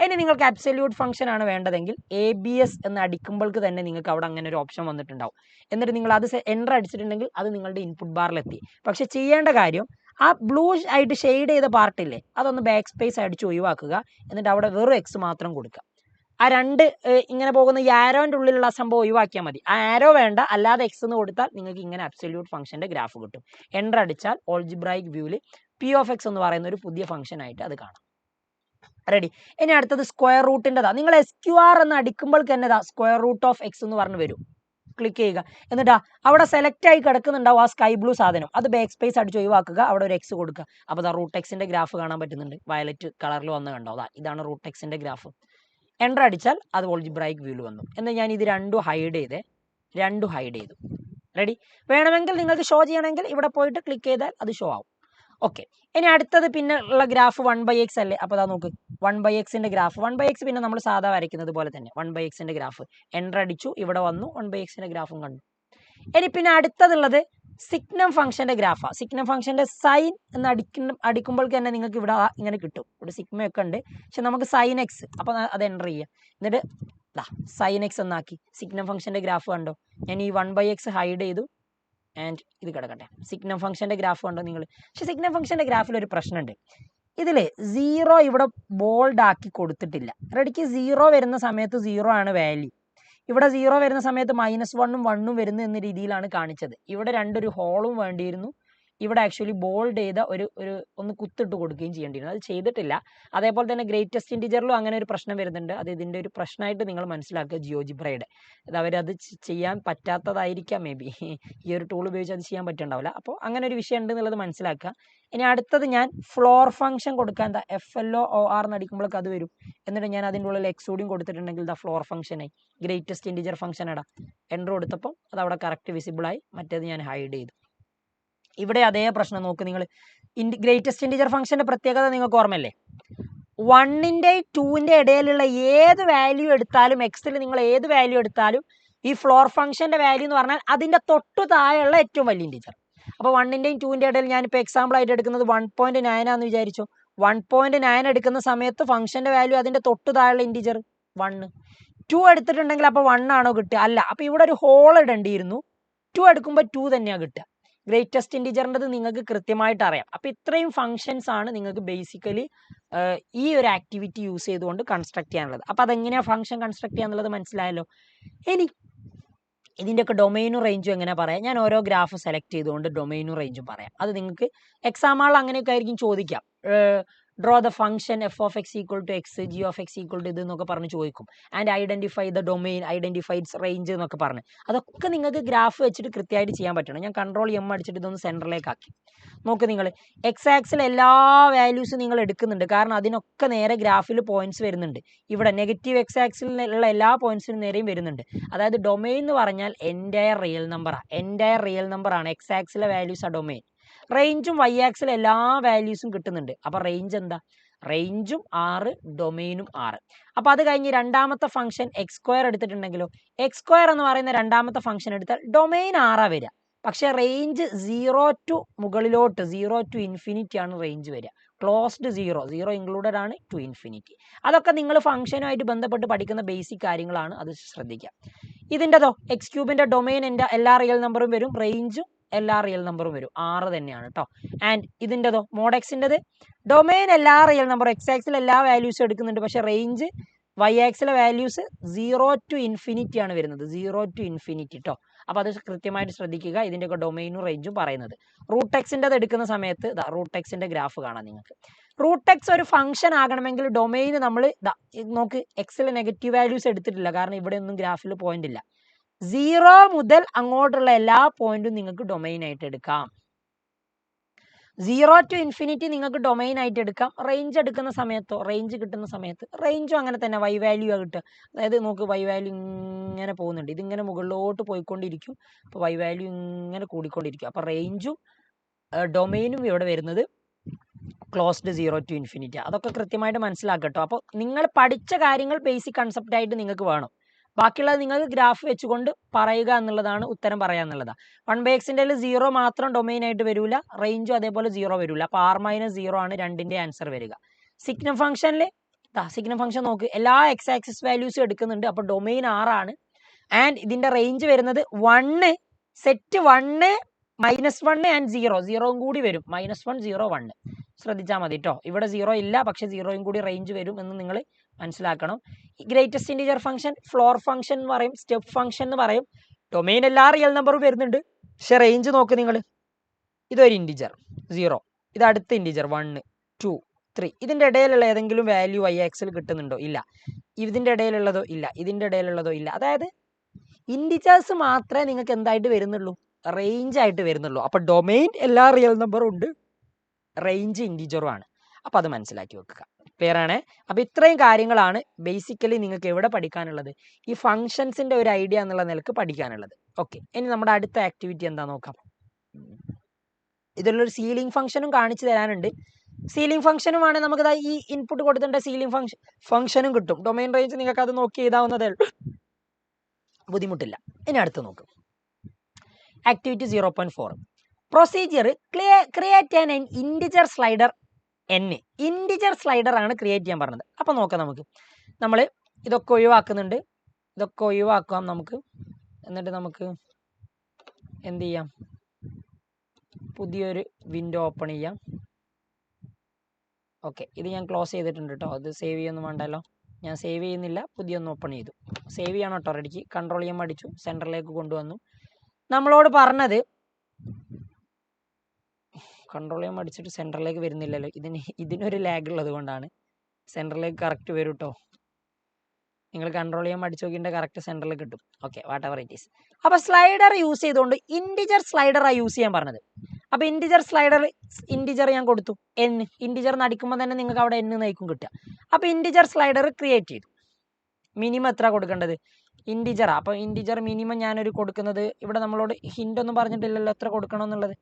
ഇനി നിങ്ങൾക്ക് അബ്സല്യൂട്ട് ഫംഗ്ഷൻ ആണ് വേണ്ടതെങ്കിൽ ABS എന്ന് അടിക്കുമ്പോൾക്ക് തന്നെ നിങ്ങൾക്ക് അവിടെ അങ്ങനെ ഒരു ഓപ്ഷൻ വന്നിട്ടുണ്ടാവും. എന്നിട്ട് നിങ്ങൾ അത് എൻ്റർ അടിച്ചിട്ടുണ്ടെങ്കിൽ അത് നിങ്ങളുടെ ഇൻപുട്ട് ബാറിലെത്തി. പക്ഷെ ചെയ്യേണ്ട കാര്യം, ആ ബ്ലൂ ആയിട്ട് ഷെയ്ഡ് ചെയ്ത പാർട്ടില്ലേ, അതൊന്ന് ബാക്ക് സ്പേസ് അടിച്ച് ഒഴിവാക്കുക. എന്നിട്ട് അവിടെ വെറും എക്സ് മാത്രം കൊടുക്കുക. ആ രണ്ട് ഇങ്ങനെ പോകുന്ന ഈ ആരോൻ്റെ ഉള്ളിലുള്ള സംഭവം ഒഴിവാക്കിയാൽ മതി. ആ ആരോ വേണ്ട, അല്ലാതെ എക്സ് എന്ന് കൊടുത്താൽ നിങ്ങൾക്ക് ഇങ്ങനെ അബ്സല്യൂട്ട് ഫംഗ്ഷൻ്റെ ഗ്രാഫ് കിട്ടും. എൻ്റർ അടിച്ചാൽ ഓൾജിബ്രായിക് വ്യൂവിൽ P(x) എന്ന് പറയുന്ന ഒരു പുതിയ ഫംഗ്ഷൻ ആയിട്ട് അത് കാണാം. റെഡി. ഇനി അടുത്തത് സ്ക്വയർ റൂട്ടിൻ്റെതാ. നിങ്ങൾ SQR എന്ന് അടിക്കുമ്പോൾ തന്നെ സ്ക്വയർ റൂട്ട് ഓഫ് എക്സ് എന്ന് പറഞ്ഞ് വരും. ക്ലിക്ക് ചെയ്യുക. എന്നിട്ടാ അവിടെ സെലക്ട് ആയി കിടക്കുന്നുണ്ടാവും ആ സ്കൈ ബ്ലൂ സാധനം, അത് ബാക്ക് സ്പേസ് അടിച്ച് ഒഴിവാക്കുക. അവിടെ ഒരു എക്സ് കൊടുക്കുക. അപ്പോൾ റൂട്ട് എക്സിൻ്റെ ഗ്രാഫ് കാണാൻ പറ്റുന്നുണ്ട്, വയലറ്റ് കളറിൽ വന്ന് കണ്ടോ. ഇതാണ് റൂട്ട് എക്സിൻ്റെ ഗ്രാഫ്. എൻ്റർ അടിച്ചാൽ അത് ഓൾജിബ്രായിക് വ്യൂവിൽ വന്നു. എന്നാൽ ഞാൻ ഇത് രണ്ടും ഹൈഡ് ചെയ്തു. റെഡി. വേണമെങ്കിൽ നിങ്ങൾക്ക് ഷോ ചെയ്യണമെങ്കിൽ ഇവിടെ പോയിട്ട് ക്ലിക്ക് ചെയ്താൽ അത് ഷോ ആവും. ഓക്കെ. ഇനി അടുത്തത് പിന്നെ ഉള്ള ഗ്രാഫ് 1/x അല്ലേ. അപ്പോൾ അതാ നോക്ക്, 1/xൻ്റെ ഗ്രാഫ്. 1/x പിന്നെ നമ്മൾ സാധാ വരയ്ക്കുന്നത് പോലെ തന്നെ 1/xൻ്റെ ഗ്രാഫ്. എൻ്റർ അടിച്ചു, ഇവിടെ വന്നു, 1/xൻ്റെ ഗ്രാഫും കണ്ടു. ഇനി പിന്നെ അടുത്തതുള്ളത് സിഗ്നം ഫംഗ്ഷൻ്റെ ഗ്രാഫാണ്. സിഗ്നം ഫംഗ്ഷൻ്റെ സൈൻ എന്ന് അടിക്കുമ്പോൾ തന്നെ നിങ്ങൾക്ക് ഇവിടെ ഇങ്ങനെ കിട്ടും. ഇവിടെ സിഗ്മയൊക്കെ ഉണ്ട്, പക്ഷെ നമുക്ക് സൈൻ എക്സ്. അപ്പോൾ അത് എൻ്റർ ചെയ്യുക. എന്നിട്ട് സൈൻ എക്സ് എന്നാക്കി. സിഗ്നം ഫംഗ്ഷൻ്റെ ഗ്രാഫ് കണ്ടോ. ഞാൻ ഈ 1/x ഹൈഡ് ചെയ്തു. ആൻഡ് ഇത് കിടക്കട്ടെ. സിഗ്നം ഫംഗ്ഷൻ്റെ ഗ്രാഫ് കണ്ടോ നിങ്ങൾ. പക്ഷെ സിഗ്നം ഫംഗ്ഷൻ്റെ ഗ്രാഫിൽ ഒരു പ്രശ്നമുണ്ട്. ഇതിൽ 0 ഇവിടെ ബോൾഡ് ആക്കി കൊടുത്തിട്ടില്ല. റെഡിക്ക് 0 വരുന്ന സമയത്ത് 0 ആണ് വാല്യൂ. ഇവിടെ 0 വരുന്ന സമയത്ത് -1ഉം 1ഉം വരുന്നു എന്ന രീതിയിലാണ് കാണിച്ചത്. ഇവിടെ രണ്ടൊരു ഹോളും വേണ്ടിയിരുന്നു. ഇവിടെ ആക്ച്വലി ബോൾഡ് ചെയ്ത ഒന്ന് കുത്തിട്ട് കൊടുക്കുകയും ചെയ്യേണ്ടിയിരുന്നു. അത് ചെയ്തിട്ടില്ല. അതേപോലെ തന്നെ ഗ്രേറ്റസ്റ്റ് ഇൻറ്റിജറിലും അങ്ങനെ ഒരു പ്രശ്നം വരുന്നുണ്ട്. അത് ഇതിൻ്റെ ഒരു പ്രശ്നമായിട്ട് നിങ്ങൾ മനസ്സിലാക്കുക. ജിയോജിബ്രയുടെ അവരത് ചെയ്യാൻ പറ്റാത്തതായിരിക്കാം മേ ബി. ഈ ഒരു ടൂൾ ഉപയോഗിച്ച് അത് ചെയ്യാൻ പറ്റുന്നുണ്ടാവില്ല. അപ്പോൾ അങ്ങനെ ഒരു വിഷയം ഉണ്ട് എന്നുള്ളത് മനസ്സിലാക്കുക. ഇനി അടുത്തത് ഞാൻ ഫ്ലോർ ഫംഗ്ഷൻ കൊടുക്കാൻ FLOR എന്ന് അടിക്കുമ്പോഴൊക്കെ അത് വരും. എന്നിട്ട് ഞാൻ അതിൻ്റെ ഉള്ളിൽ എക്സ് കൂടിയും കൊടുത്തിട്ടുണ്ടെങ്കിൽ ഫ്ലോർ ഫംഗ്ഷനായി. ഗ്രേറ്റസ്റ്റ് ഇൻറ്റിജർ ഫംഗ്ഷൻ ഇടാം. എൻ്റർ കൊടുത്തപ്പോൾ അത് അവിടെ കറക്റ്റ് വിസിബിളായി. മറ്റേത് ഞാൻ ഹൈഡ് ചെയ്തു. ഇവിടെ അതേ പ്രശ്നം നോക്ക് നിങ്ങൾ. ഗ്രേറ്റസ്റ്റ് ഇൻറ്റിജർ ഫംഗ്ഷൻ്റെ പ്രത്യേകത നിങ്ങൾക്ക് ഓർമ്മയല്ലേ. 1ൻ്റെയും 2ൻ്റെ ഇടയിലുള്ള ഏത് വാല്യൂ എടുത്താലും, എക്സിൽ നിങ്ങൾ ഏത് വാല്യൂ എടുത്താലും ഈ ഫ്ലോർ ഫംഗ്ഷന്റെ വാല്യൂ എന്ന് പറഞ്ഞാൽ അതിന്റെ തൊട്ടു താഴെയുള്ള ഏറ്റവും വലിയ ഇൻറ്റിജർ. അപ്പോൾ 1ന്റെയും 2ന്റെയും ഇടയിൽ ഞാനിപ്പോൾ എക്സാമ്പിൾ ആയിട്ട് എടുക്കുന്നത് 1.9 ആണെന്ന് വിചാരിച്ചു. 1.9 എടുക്കുന്ന സമയത്ത് ഫംഗ്ഷന്റെ വാല്യൂ അതിന്റെ തൊട്ടു താഴെയുള്ള ഇൻറ്റിജർ 1. 2 എടുത്തിട്ടുണ്ടെങ്കിൽ അപ്പോൾ 1 ആണോ കിട്ടുക? അല്ല. അപ്പോൾ ഇവിടെ ഒരു ഹോൾ ഇടേണ്ടിയിരുന്നു. 2 എടുക്കുമ്പോൾ 2 തന്നെയാണ് കിട്ടുക. ഗ്രേറ്റസ്റ്റ് ഇൻറ്റിജറിൻ്റെത് നിങ്ങൾക്ക് കൃത്യമായിട്ട് അറിയാം. അപ്പോൾ ഇത്രയും ഫംഗ്ഷൻസ് ആണ് നിങ്ങൾക്ക് ബേസിക്കലി ഈ ഒരു ആക്ടിവിറ്റി യൂസ് ചെയ്തുകൊണ്ട് കൺസ്ട്രക്ട് ചെയ്യാനുള്ളത്. അപ്പോൾ അതെങ്ങനെയാണ് ഫംഗ്ഷൻ കൺസ്ട്രക്ട് ചെയ്യാന്നുള്ളത് മനസ്സിലായല്ലോ. ഇനി ഇതിൻ്റെയൊക്കെ ഡൊമൈനും റേഞ്ചും എങ്ങനെ പറയാം? ഞാൻ ഓരോ ഗ്രാഫ് സെലക്ട് ചെയ്തുകൊണ്ട് ഡൊമൈനും റേഞ്ചും പറയാം. അത് നിങ്ങൾക്ക് എക്സാമുകൾ അങ്ങനെയൊക്കെ ആയിരിക്കും ചോദിക്കാം. Draw the function f of x equal to x, g of x equal to ഇത് എന്നൊക്കെ പറഞ്ഞ് ചോദിക്കും. And identify the domain, identify its range എന്നൊക്കെ പറഞ്ഞ്. അതൊക്കെ നിങ്ങൾക്ക് ഗ്രാഫ് വെച്ചിട്ട് കൃത്യമായിട്ട് ചെയ്യാൻ പറ്റണം. ഞാൻ കൺട്രോൾ എം അടിച്ചിട്ട് ഇതൊന്ന് സെൻറ്ററിലേക്ക് ആക്കി. നോക്ക് നിങ്ങൾ എക്സ് ആക്സിൽ എല്ലാ വാല്യൂസും നിങ്ങൾ എടുക്കുന്നുണ്ട്. കാരണം അതിനൊക്കെ നേരെ ഗ്രാഫിൽ പോയിന്റ്സ് വരുന്നുണ്ട്. ഇവിടെ നെഗറ്റീവ് എക്സ് ആക്സിലുള്ള എല്ലാ പോയിന്റ്സിനും നേരെയും വരുന്നുണ്ട്. അതായത് ഡൊമൈൻ എന്ന് പറഞ്ഞാൽ എൻറ്റയർ റിയൽ നമ്പറാണ്. എൻറ്റയർ റിയൽ നമ്പറാണ്. എക്സ് ആക്സിലെ വാല്യൂസ് ആ ഡൊമൈൻ. റേഞ്ചും വൈ ആക്സിൽ എല്ലാ വാല്യൂസും കിട്ടുന്നുണ്ട്. അപ്പോൾ റേഞ്ച് എന്താ? റേഞ്ചും 6, ഡൊമൈനും 6. അപ്പോൾ അത് കഴിഞ്ഞ് രണ്ടാമത്തെ ഫംഗ്ഷൻ എക്സ് സ്ക്വയർ എടുത്തിട്ടുണ്ടെങ്കിലോ, എക്സ് സ്ക്വയർ എന്ന് പറയുന്ന രണ്ടാമത്തെ ഫംഗ്ഷൻ എടുത്താൽ ഡൊമൈൻ 6 വരിക. പക്ഷേ റേഞ്ച് 0 ടു മുകളിലോട്ട് 0 ടു ഇൻഫിനിറ്റി ആണ് റേഞ്ച് വരിക. ക്ലോസ്ഡ് 0 ഇൻക്ലൂഡഡ് ആണ് ടു ഇൻഫിനിറ്റി. അതൊക്കെ നിങ്ങൾ ഫംഗ്ഷനുമായിട്ട് ബന്ധപ്പെട്ട് പഠിക്കുന്ന ബേസിക് കാര്യങ്ങളാണ്. അത് ശ്രദ്ധിക്കുക. ഇതിൻ്റെതോ എക്സ് ക്യൂബിൻ്റെ ഡൊമൈൻ എല്ലാ റിയൽ നമ്പറും വരും, റേഞ്ചും എല്ലാ റിയൽ നമ്പറും വരും. 6 തന്നെയാണ് കേട്ടോ. ആൻഡ് ഇതിൻ്റെതോ മോഡ് എക്സിൻ്റെത് ഡൊമൈൻ എല്ലാ റിയൽ നമ്പറും എക്സ് ആക്സിൽ എല്ലാ വാല്യൂസും എടുക്കുന്നുണ്ട്. പക്ഷേ റേഞ്ച് വൈ ആക്സിലെ വാല്യൂസ് 0 ടു ഇൻഫിനിറ്റി ആണ് വരുന്നത്. 0 ടു ഇൻഫിനിറ്റി കേട്ടോ. അപ്പോൾ അത് കൃത്യമായിട്ട് ശ്രദ്ധിക്കുക. ഇതിൻ്റെയൊക്കെ ഡൊമൈനും റേഞ്ചും പറയുന്നത്. റൂട്ട് എക്സിൻ്റെത് എടുക്കുന്ന സമയത്ത് റൂട്ട് എക്സിൻ്റെ ഗ്രാഫ് കാണാം നിങ്ങൾക്ക്. റൂട്ട് എക്സ് ഒരു ഫംഗ്ഷൻ ആകണമെങ്കിൽ ഡൊമൈൻ നമ്മൾ നോക്ക് എക്സിൽ നെഗറ്റീവ് വാല്യൂസ് എടുത്തിട്ടില്ല. കാരണം ഇവിടെ ഒന്നും ഗ്രാഫിൽ പോയിന്റ് ഇല്ല. 0 മുതൽ അങ്ങോട്ടുള്ള എല്ലാ പോയിന്റും നിങ്ങൾക്ക് ഡൊമൈൻ ആയിട്ട് എടുക്കാം. 0 ടു ഇൻഫിനിറ്റി നിങ്ങൾക്ക് ഡൊമൈൻ ആയിട്ട് എടുക്കാം. റേഞ്ച് എടുക്കുന്ന സമയത്തോ, റേഞ്ച് കിട്ടുന്ന സമയത്ത് റേഞ്ചും അങ്ങനെ തന്നെ വൈ വാല്യൂ ആ കിട്ടുക. അതായത് നോക്ക് വൈ വാല്യൂ ഇങ്ങനെ പോകുന്നുണ്ട്. ഇതിങ്ങനെ മുകളിലോട്ട് പോയിക്കൊണ്ടിരിക്കും. അപ്പോൾ വൈ വാല്യൂ ഇങ്ങനെ കൂടിക്കൊണ്ടിരിക്കും. അപ്പോൾ റേഞ്ചും ഡൊമൈനും ഇവിടെ വരുന്നത് ക്ലോസ്ഡ് 0 ടു ഇൻഫിനിറ്റി. അതൊക്കെ കൃത്യമായിട്ട് മനസ്സിലാക്കട്ടോ. അപ്പോൾ നിങ്ങൾ പഠിച്ച കാര്യങ്ങൾ ബേസിക് കൺസെപ്റ്റ് ആയിട്ട് നിങ്ങൾക്ക് വേണം. ബാക്കിയുള്ളത് നിങ്ങൾക്ക് ഗ്രാഫ് വെച്ചുകൊണ്ട് പറയുക എന്നുള്ളതാണ്, ഉത്തരം പറയാന്നുള്ളതാണ്. 1/xൻ്റെ 0 മാത്രം ഡൊമൈൻ ആയിട്ട് വരില്ല, റേഞ്ചും അതേപോലെ 0 വരില്ല. അപ്പോൾ r-0 ആണ് രണ്ടിൻ്റെ ആൻസർ വരിക. സിഗ്നം ഫംഗ്ഷനിൽ സിഗ്നം ഫംഗ്ഷൻ നോക്ക് എല്ലാ എക്സ് ആക്സിസ് വാല്യൂസും എടുക്കുന്നുണ്ട്. അപ്പോൾ ഡൊമൈൻ 6 ആണ്. ആൻഡ് ഇതിൻ്റെ റേഞ്ച് വരുന്നത് 1 സെറ്റ് 1 -1 ആൻഡ് 0 കൂടി വരും. -1 0 1 ശ്രദ്ധിച്ചാൽ മതി കേട്ടോ. ഇവിടെ 0 ഇല്ല, പക്ഷെ 0 കൂടി റേഞ്ച് വരും എന്ന് നിങ്ങൾ മനസ്സിലാക്കണം. Greatest integer function floor function എന്ന് പറയും, സ്റ്റെപ്പ് ഫംഗ്ഷൻ എന്ന് പറയും. ഡൊമൈൻ എല്ലാ റിയൽ നമ്പറും വരുന്നുണ്ട്. പക്ഷെ റേഞ്ച് നോക്ക് നിങ്ങൾ. ഇതൊരു ഇൻറ്റിജർ 0, ഇത് അടുത്ത ഇൻറ്റിജർ 1 2 3. ഇതിൻ്റെ ഇടയിലുള്ള ഏതെങ്കിലും വാല്യൂ വൈ ആക്സിൽ കിട്ടുന്നുണ്ടോ? ഇല്ല. ഇതിൻ്റെ ഇടയിലുള്ളതോ ഇല്ല. ഇതിൻ്റെ ഇടയിലുള്ളതോ ഇല്ല. അതായത് ഇൻറ്റിജേഴ്സ് മാത്രമേ നിങ്ങൾക്ക് എന്തായിട്ട് വരുന്നുള്ളൂ? റേഞ്ച് ആയിട്ട് വരുന്നുള്ളൂ. അപ്പോൾ ഡൊമൈൻ എല്ലാ റിയൽ നമ്പറും ഉണ്ട്, റേഞ്ച് ഇൻറ്റിജറും ആണ്. അപ്പോൾ അത് മനസ്സിലാക്കി വെക്കുക. ക്ലിയർ ആണ്? അപ്പോൾ ഇത്രയും കാര്യങ്ങളാണ് ബേസിക്കലി നിങ്ങൾക്ക് എവിടെ പഠിക്കാനുള്ളത്? ഈ ഫംഗ്ഷൻസിൻ്റെ ഒരു ഐഡിയ എന്നുള്ള നിലക്ക് പഠിക്കാനുള്ളത്. ഓക്കെ, ഇനി നമ്മുടെ അടുത്ത ആക്ടിവിറ്റി എന്താ നോക്കാം. ഇതിലൊരു സീലിംഗ് ഫംഗ്ഷനും കാണിച്ചു തരാനുണ്ട്. സീലിംഗ് ഫംഗ്ഷനുമാണ് നമുക്ക് ഈ ഇൻപുട്ട് കൊടുത്തിട്ട് സീലിംഗ് ഫംഗ്ഷനും കിട്ടും. ഡൊമൈൻ റേഞ്ച് നിങ്ങൾക്ക് അത് നോക്കി എഴുതാവുന്നതേ ഉള്ളൂ, ബുദ്ധിമുട്ടില്ല. ഇനി അടുത്ത് നോക്കും. Activity 0.4 procedure create an integer slider n. Integer slider ആണ് ക്രിയേറ്റ് ചെയ്യാൻ പറഞ്ഞത്. അപ്പോൾ നോക്കാം നമുക്ക്. നമ്മൾ ഇതൊക്കെ ഒഴിവാക്കുന്നുണ്ട്. ഇതൊക്കെ ഒഴിവാക്കാം നമുക്ക്. എന്നിട്ട് നമുക്ക് എന്ത് ചെയ്യാം? പുതിയൊരു വിൻഡോ ഓപ്പൺ ചെയ്യാം. ഓക്കെ, ഇത് ഞാൻ ക്ലോസ് ചെയ്തിട്ടുണ്ട് കേട്ടോ. അത് സേവ് ചെയ്യൊന്നും വേണ്ടല്ലോ. ഞാൻ സേവ് ചെയ്യുന്നില്ല, പുതിയൊന്ന് ഓപ്പൺ ചെയ്തു. സേവ് ചെയ്യണം കേട്ടോ. റെഡിക്ക് കൺട്രോൾ ചെയ്യാൻ അടിച്ചു, സെൻറ്ററിലേക്ക് കൊണ്ടുവന്നു. നമ്മളോട് പറഞ്ഞത് കൺട്രോൾ ചെയ്യാൻ അടിച്ചിട്ട് സെൻറ്ററിലേക്ക് വരുന്നില്ലല്ലോ. ഇതിനൊരു ലാഗ് ഉള്ളത് കൊണ്ടാണ്. സെൻറ്ററിലേക്ക് കറക്റ്റ് വരും കേട്ടോ. നിങ്ങൾ കൺട്രോൾ ചെയ്യാൻ അടിച്ചു നോക്കിയിട്ട് കറക്റ്റ് സെൻറ്ററിൽ കിട്ടും. Okay, what ever it is. അപ്പോൾ സ്ലൈഡർ യൂസ് ചെയ്തുകൊണ്ട് ഇൻറ്റിജർ സ്ലൈഡറാണ് യൂസ് ചെയ്യാൻ പറഞ്ഞത്. അപ്പോൾ ഇൻറ്റിജർ ഞാൻ കൊടുത്തു n. ഇൻറ്റിജർ നടിക്കുമ്പോൾ തന്നെ നിങ്ങൾക്ക് അവിടെ n നയിക്കും കിട്ടുക. അപ്പോൾ ഇൻറ്റിജർ സ്ലൈഡർ ക്രിയേറ്റ് ചെയ്തു. മിനിമം എത്ര കൊടുക്കേണ്ടത്? ഇൻറ്റിജറാണ്. അപ്പോൾ ഇൻറ്റിജർ മിനിമം ഞാനൊരു കൊടുക്കുന്നത്, ഇവിടെ നമ്മളോട് ഹിൻ്റ് ഒന്നും പറഞ്ഞിട്ടില്ലല്ലോ എത്ര കൊടുക്കണം എന്നുള്ളത്.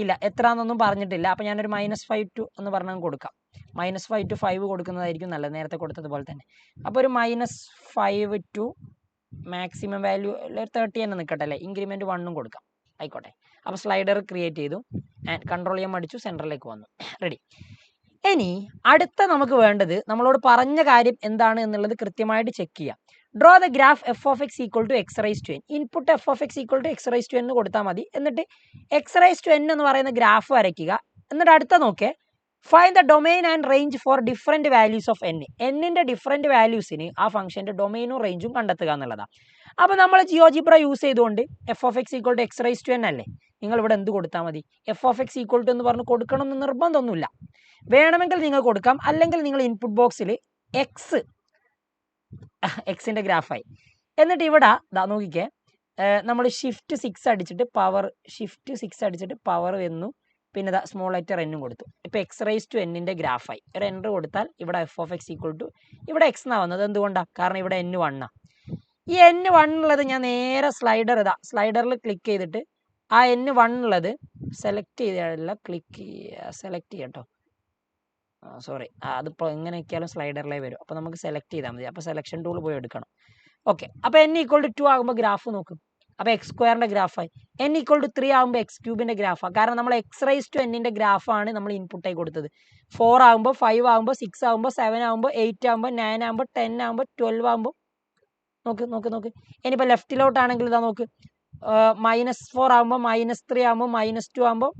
ഇല്ല, എത്ര എന്നൊന്നും പറഞ്ഞിട്ടില്ല. അപ്പോൾ ഞാനൊരു -5 to എന്ന് പറഞ്ഞാൽ കൊടുക്കാം. -5 to 5 കൊടുക്കുന്നതായിരിക്കും നല്ലത്, നേരത്തെ കൊടുത്തതുപോലെ തന്നെ. അപ്പോൾ ഒരു -5 to മാക്സിമം വാല്യൂ 30 തന്നെ നിൽക്കട്ടെ അല്ലേ, ഇൻക്രിമെൻറ്റ് 1 കൊടുക്കാം, ആയിക്കോട്ടെ. അപ്പോൾ സ്ലൈഡർ ക്രിയേറ്റ് ചെയ്തു, കൺട്രോൾ ചെയ്യാൻ അടിച്ചു, സെൻറ്ററിലേക്ക് വന്നു, റെഡി. ഇനി അടുത്ത നമുക്ക് വേണ്ടത് നമ്മളോട് പറഞ്ഞ കാര്യം എന്താണ് എന്നുള്ളത് കൃത്യമായിട്ട് ചെക്ക് ചെയ്യാം. Draw the graph f of x equal to x raise to n. Input f of x equal to x raise to n എന്ന് കൊടുത്താൽ മതി. എന്നിട്ട് എക്സ് റൈസ് ടു എൻ എന്ന് പറയുന്ന ഗ്രാഫ് വരയ്ക്കുക. എന്നിട്ട് അടുത്ത നോക്കേ, find the domain and range for different values of n. എന്നിൻ്റെ ഡിഫറെൻറ്റ് വാല്യൂസിന് ആ ഫംഗ്ഷൻ്റെ ഡൊമെയിനും റേഞ്ചും കണ്ടെത്തുക എന്നുള്ളതാണ്. അപ്പോൾ നമ്മൾ ജിയോജിബ്ര യൂസ് ചെയ്തുകൊണ്ട് f of x equal to x raise to n അല്ലേ, നിങ്ങൾ ഇവിടെ എന്ത് കൊടുത്താൽ മതി, f of x equal to എന്ന് പറഞ്ഞ് കൊടുക്കണം എന്ന് നിർബന്ധമൊന്നുമില്ല. വേണമെങ്കിൽ നിങ്ങൾ കൊടുക്കാം, അല്ലെങ്കിൽ നിങ്ങൾ ഇൻപുട്ട് ബോക്സിൽ എക്സിൻ്റെ ഗ്രാഫായി. എന്നിട്ട് ഇവിടെ നോക്കിക്കേ, നമ്മൾ ഷിഫ്റ്റ് 6 അടിച്ചിട്ട് പവർ എന്നു, പിന്നെ സ്മോൾ ലെറ്റർ എന്നും കൊടുത്തു. ഇപ്പോൾ എക്സ് റൈസ് ടു എന്നിൻ്റെ ഗ്രാഫായി. ഒരു എൻ്റർ കൊടുത്താൽ ഇവിടെ f of x equal to, ഇവിടെ എക്സ് എന്നാണ് വന്നത്. എന്തുകൊണ്ടാണ്? കാരണം ഇവിടെ N1 ആണ്. ഈ N1 ഉള്ളത് ഞാൻ നേരെ സ്ലൈഡറിൽ ക്ലിക്ക് ചെയ്തിട്ട് ആ N1 ഉള്ളത് സെലക്ട് ചെയ്തില്ല, സെലക്ട് ചെയ്യട്ടോ, സോറി, അതിപ്പോൾ എങ്ങനെ വെക്കാലും സ്ലൈഡറിലേ വരും. അപ്പോൾ നമുക്ക് സെലക്ട് ചെയ്താൽ മതി. അപ്പോൾ സെലക്ഷൻ ടൂൾ പോയി എടുക്കണം. ഓക്കെ, അപ്പോൾ n = 2 ആകുമ്പോൾ ഗ്രാഫ് നോക്കും. അപ്പോൾ എക്സ് സ്ക്വയറിൻ്റെ ഗ്രാഫായി. n = 3 ആകുമ്പോൾ എക്സ് ക്യൂബിൻ്റെ ഗ്രാഫാണ്. കാരണം നമ്മൾ എക്സ് റൈസ് ടു എന്നിൻ്റെ ഗ്രാഫാണ് നമ്മൾ ഇൻപുട്ടായി കൊടുത്തത്. 4 ആകുമ്പോൾ, 5 ആകുമ്പോൾ, 6 ആകുമ്പോൾ, 7 ആകുമ്പോൾ, 8 ആകുമ്പോൾ, 9 ആകുമ്പോൾ, 10 ആകുമ്പോൾ, 12 ആകുമ്പോൾ, നോക്ക്. ഇനിയിപ്പോൾ ലെഫ്റ്റിലോട്ടാണെങ്കിൽ ഇതാ നോക്ക്, -4 ആകുമ്പോൾ, -3 ആകുമ്പോൾ, -2 ആകുമ്പോൾ,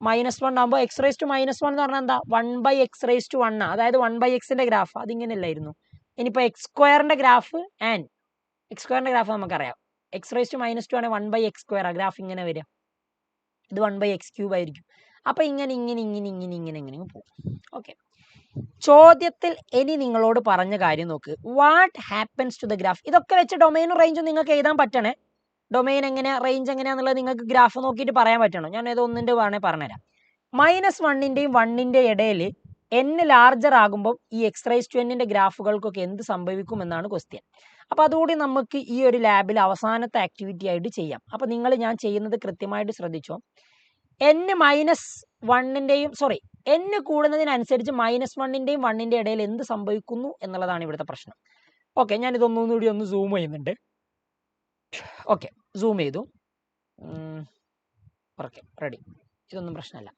-1 ആകുമ്പോൾ, എക്സ് റൈസ് ടു -1 എന്ന് പറഞ്ഞാൽ എന്താ, 1/x റൈസ് ടു 1. അതായത് 1/xന്റെ ഗ്രാഫ് അതിങ്ങനെ അല്ലായിരുന്നു. ഇനിയിപ്പോൾ എക്സ് സ്ക്വയറിന്റെ ഗ്രാഫ് നമുക്കറിയാം. എക്സ് റൈസ് ടു -2 ആണെങ്കിൽ 1/x² ആ ഗ്രാഫ് ഇങ്ങനെ വരിക. ഇത് 1/x³ ആയിരിക്കും. അപ്പോൾ ഇങ്ങനെ പോകും. ഓക്കെ, ചോദ്യത്തിൽ ഇനി നിങ്ങളോട് പറഞ്ഞ കാര്യം നോക്ക്, what happens to the graph. ഇതൊക്കെ വെച്ച് ഡൊമൈനും റേഞ്ചും നിങ്ങൾക്ക് എഴുതാൻ പറ്റണേ. ഡൊമൈൻ എങ്ങനെയാ, റേഞ്ച് എങ്ങനെയാണെന്നുള്ളത് നിങ്ങൾക്ക് ഗ്രാഫ് നോക്കിയിട്ട് പറയാൻ പറ്റണം. ഞാൻ ഏതോ ഒന്നിൻ്റെ വേണേൽ പറഞ്ഞുതരാം. -1ൻ്റെയും 1ൻ്റെയും ഇടയിൽ n ലാർജർ ആകുമ്പോൾ ഈ എക്സ് റൈസ് ടു എന്നിൻ്റെ ഗ്രാഫുകൾക്കൊക്കെ എന്ത് സംഭവിക്കും എന്നാണ് ക്വസ്റ്റ്യൻ. അപ്പോൾ അതുകൂടി നമുക്ക് ഈ ഒരു ലാബിൽ അവസാനത്തെ ആക്ടിവിറ്റി ആയിട്ട് ചെയ്യാം. അപ്പോൾ ഞാൻ ചെയ്യുന്നത് കൃത്യമായിട്ട് ശ്രദ്ധിച്ചോ. n കൂടുന്നതിനനുസരിച്ച് -1ൻ്റെയും 1ൻ്റെയും ഇടയിൽ എന്ത് സംഭവിക്കുന്നു എന്നുള്ളതാണ് ഇവിടുത്തെ പ്രശ്നം. ഓക്കെ, ഞാനിതൊന്നുകൂടി ഒന്ന് സൂം ചെയ്യുന്നുണ്ട്. ഓക്കെ, സൂം ചെയ്തു. Okay, ready. ഇതൊന്നും പ്രശ്നമല്ല.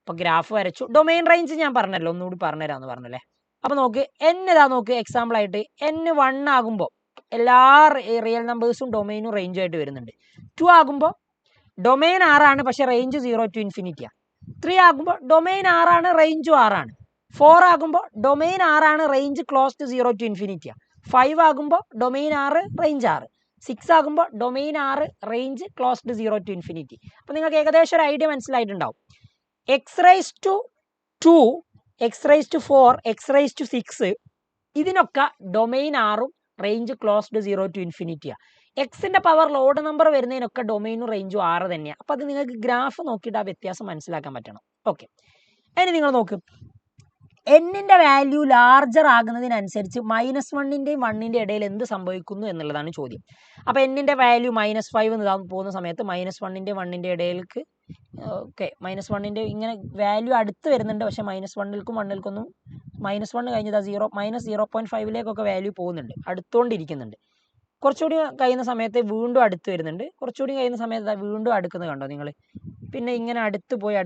അപ്പോൾ ഗ്രാഫ് വരച്ചു. ഡൊമൈൻ റേഞ്ച് ഞാൻ പറഞ്ഞല്ലോ, ഒന്നുകൂടി പറഞ്ഞുതരാമെന്ന് പറഞ്ഞല്ലേ. അപ്പോൾ നോക്ക്, നോക്ക്, എക്സാമ്പിളായിട്ട് n1 ആകുമ്പോൾ എല്ലാ റിയൽ നമ്പേഴ്സും ഡൊമൈനും റേഞ്ചുമായിട്ട് വരുന്നുണ്ട്. 2 ആകുമ്പോൾ ഡൊമൈൻ 6 ആണ്, പക്ഷേ റേഞ്ച് 0 to infinity ആണ്. 3 ആകുമ്പോൾ ഡൊമൈൻ 6 ആണ്, റേഞ്ചും 6 ആണ്. 4 ആകുമ്പോൾ ഡൊമൈൻ 6 ആണ്, range close to 0 to infinity ആണ്. 5 ആകുമ്പോൾ ഡൊമൈൻ 6, റേഞ്ച് 6. 6 ആകുമ്പോൾ domain 6, range close to 0 to infinity. അപ്പോൾ നിങ്ങൾക്ക് ഏകദേശം ഒരു ഐഡിയ മനസ്സിലായിട്ടുണ്ടാവും. X raise to 2, x raise to 4, x raise to 6 ഇതിനൊക്കെ ഡൊമൈൻ 6ഉം range close to 0 to infinity ആണ്. എക്സിൻ്റെ പവർ ലോഡ് നമ്പർ വരുന്നതിനൊക്കെ ഡൊമൈനും റേഞ്ചും 6 തന്നെയാണ്. അപ്പോൾ അത് നിങ്ങൾക്ക് ഗ്രാഫ് നോക്കിയിട്ട് ആ വ്യത്യാസം മനസ്സിലാക്കാൻ പറ്റണം. ഓക്കെ, ഇനി നിങ്ങൾ നോക്ക്, എന്നിൻ്റെ വാല്യൂ ലാർജർ ആകുന്നതിനനുസരിച്ച് -1ൻ്റെയും 1ൻ്റെയും ഇടയിൽ എന്ത് സംഭവിക്കുന്നു എന്നുള്ളതാണ് ചോദ്യം. അപ്പോൾ എന്നിൻ്റെ വാല്യൂ -5 എന്ന് പോകുന്ന സമയത്ത് -1ൻ്റെയും 1ൻ്റെയും ഇടയിലേക്ക് -1ൻ്റെ ഇങ്ങനെ വാല്യൂ അടുത്ത് വരുന്നുണ്ട്. പക്ഷേ -1ൽക്കും 1ൽക്കൊന്നും -1 കഴിഞ്ഞത് 0.5ലേക്കൊക്കെ വാല്യൂ പോകുന്നുണ്ട്, അടുത്തുകൊണ്ടിരിക്കുന്നുണ്ട്. കുറച്ചുകൂടി കഴിയുന്ന സമയത്ത് വീണ്ടും അടുത്ത് വരുന്നുണ്ട്. കുറച്ചുകൂടി കഴിയുന്ന സമയത്ത് വീണ്ടും അടുക്കുന്നത് കണ്ടോ നിങ്ങൾ. പിന്നെ ഇങ്ങനെ അടുത്ത് പോയി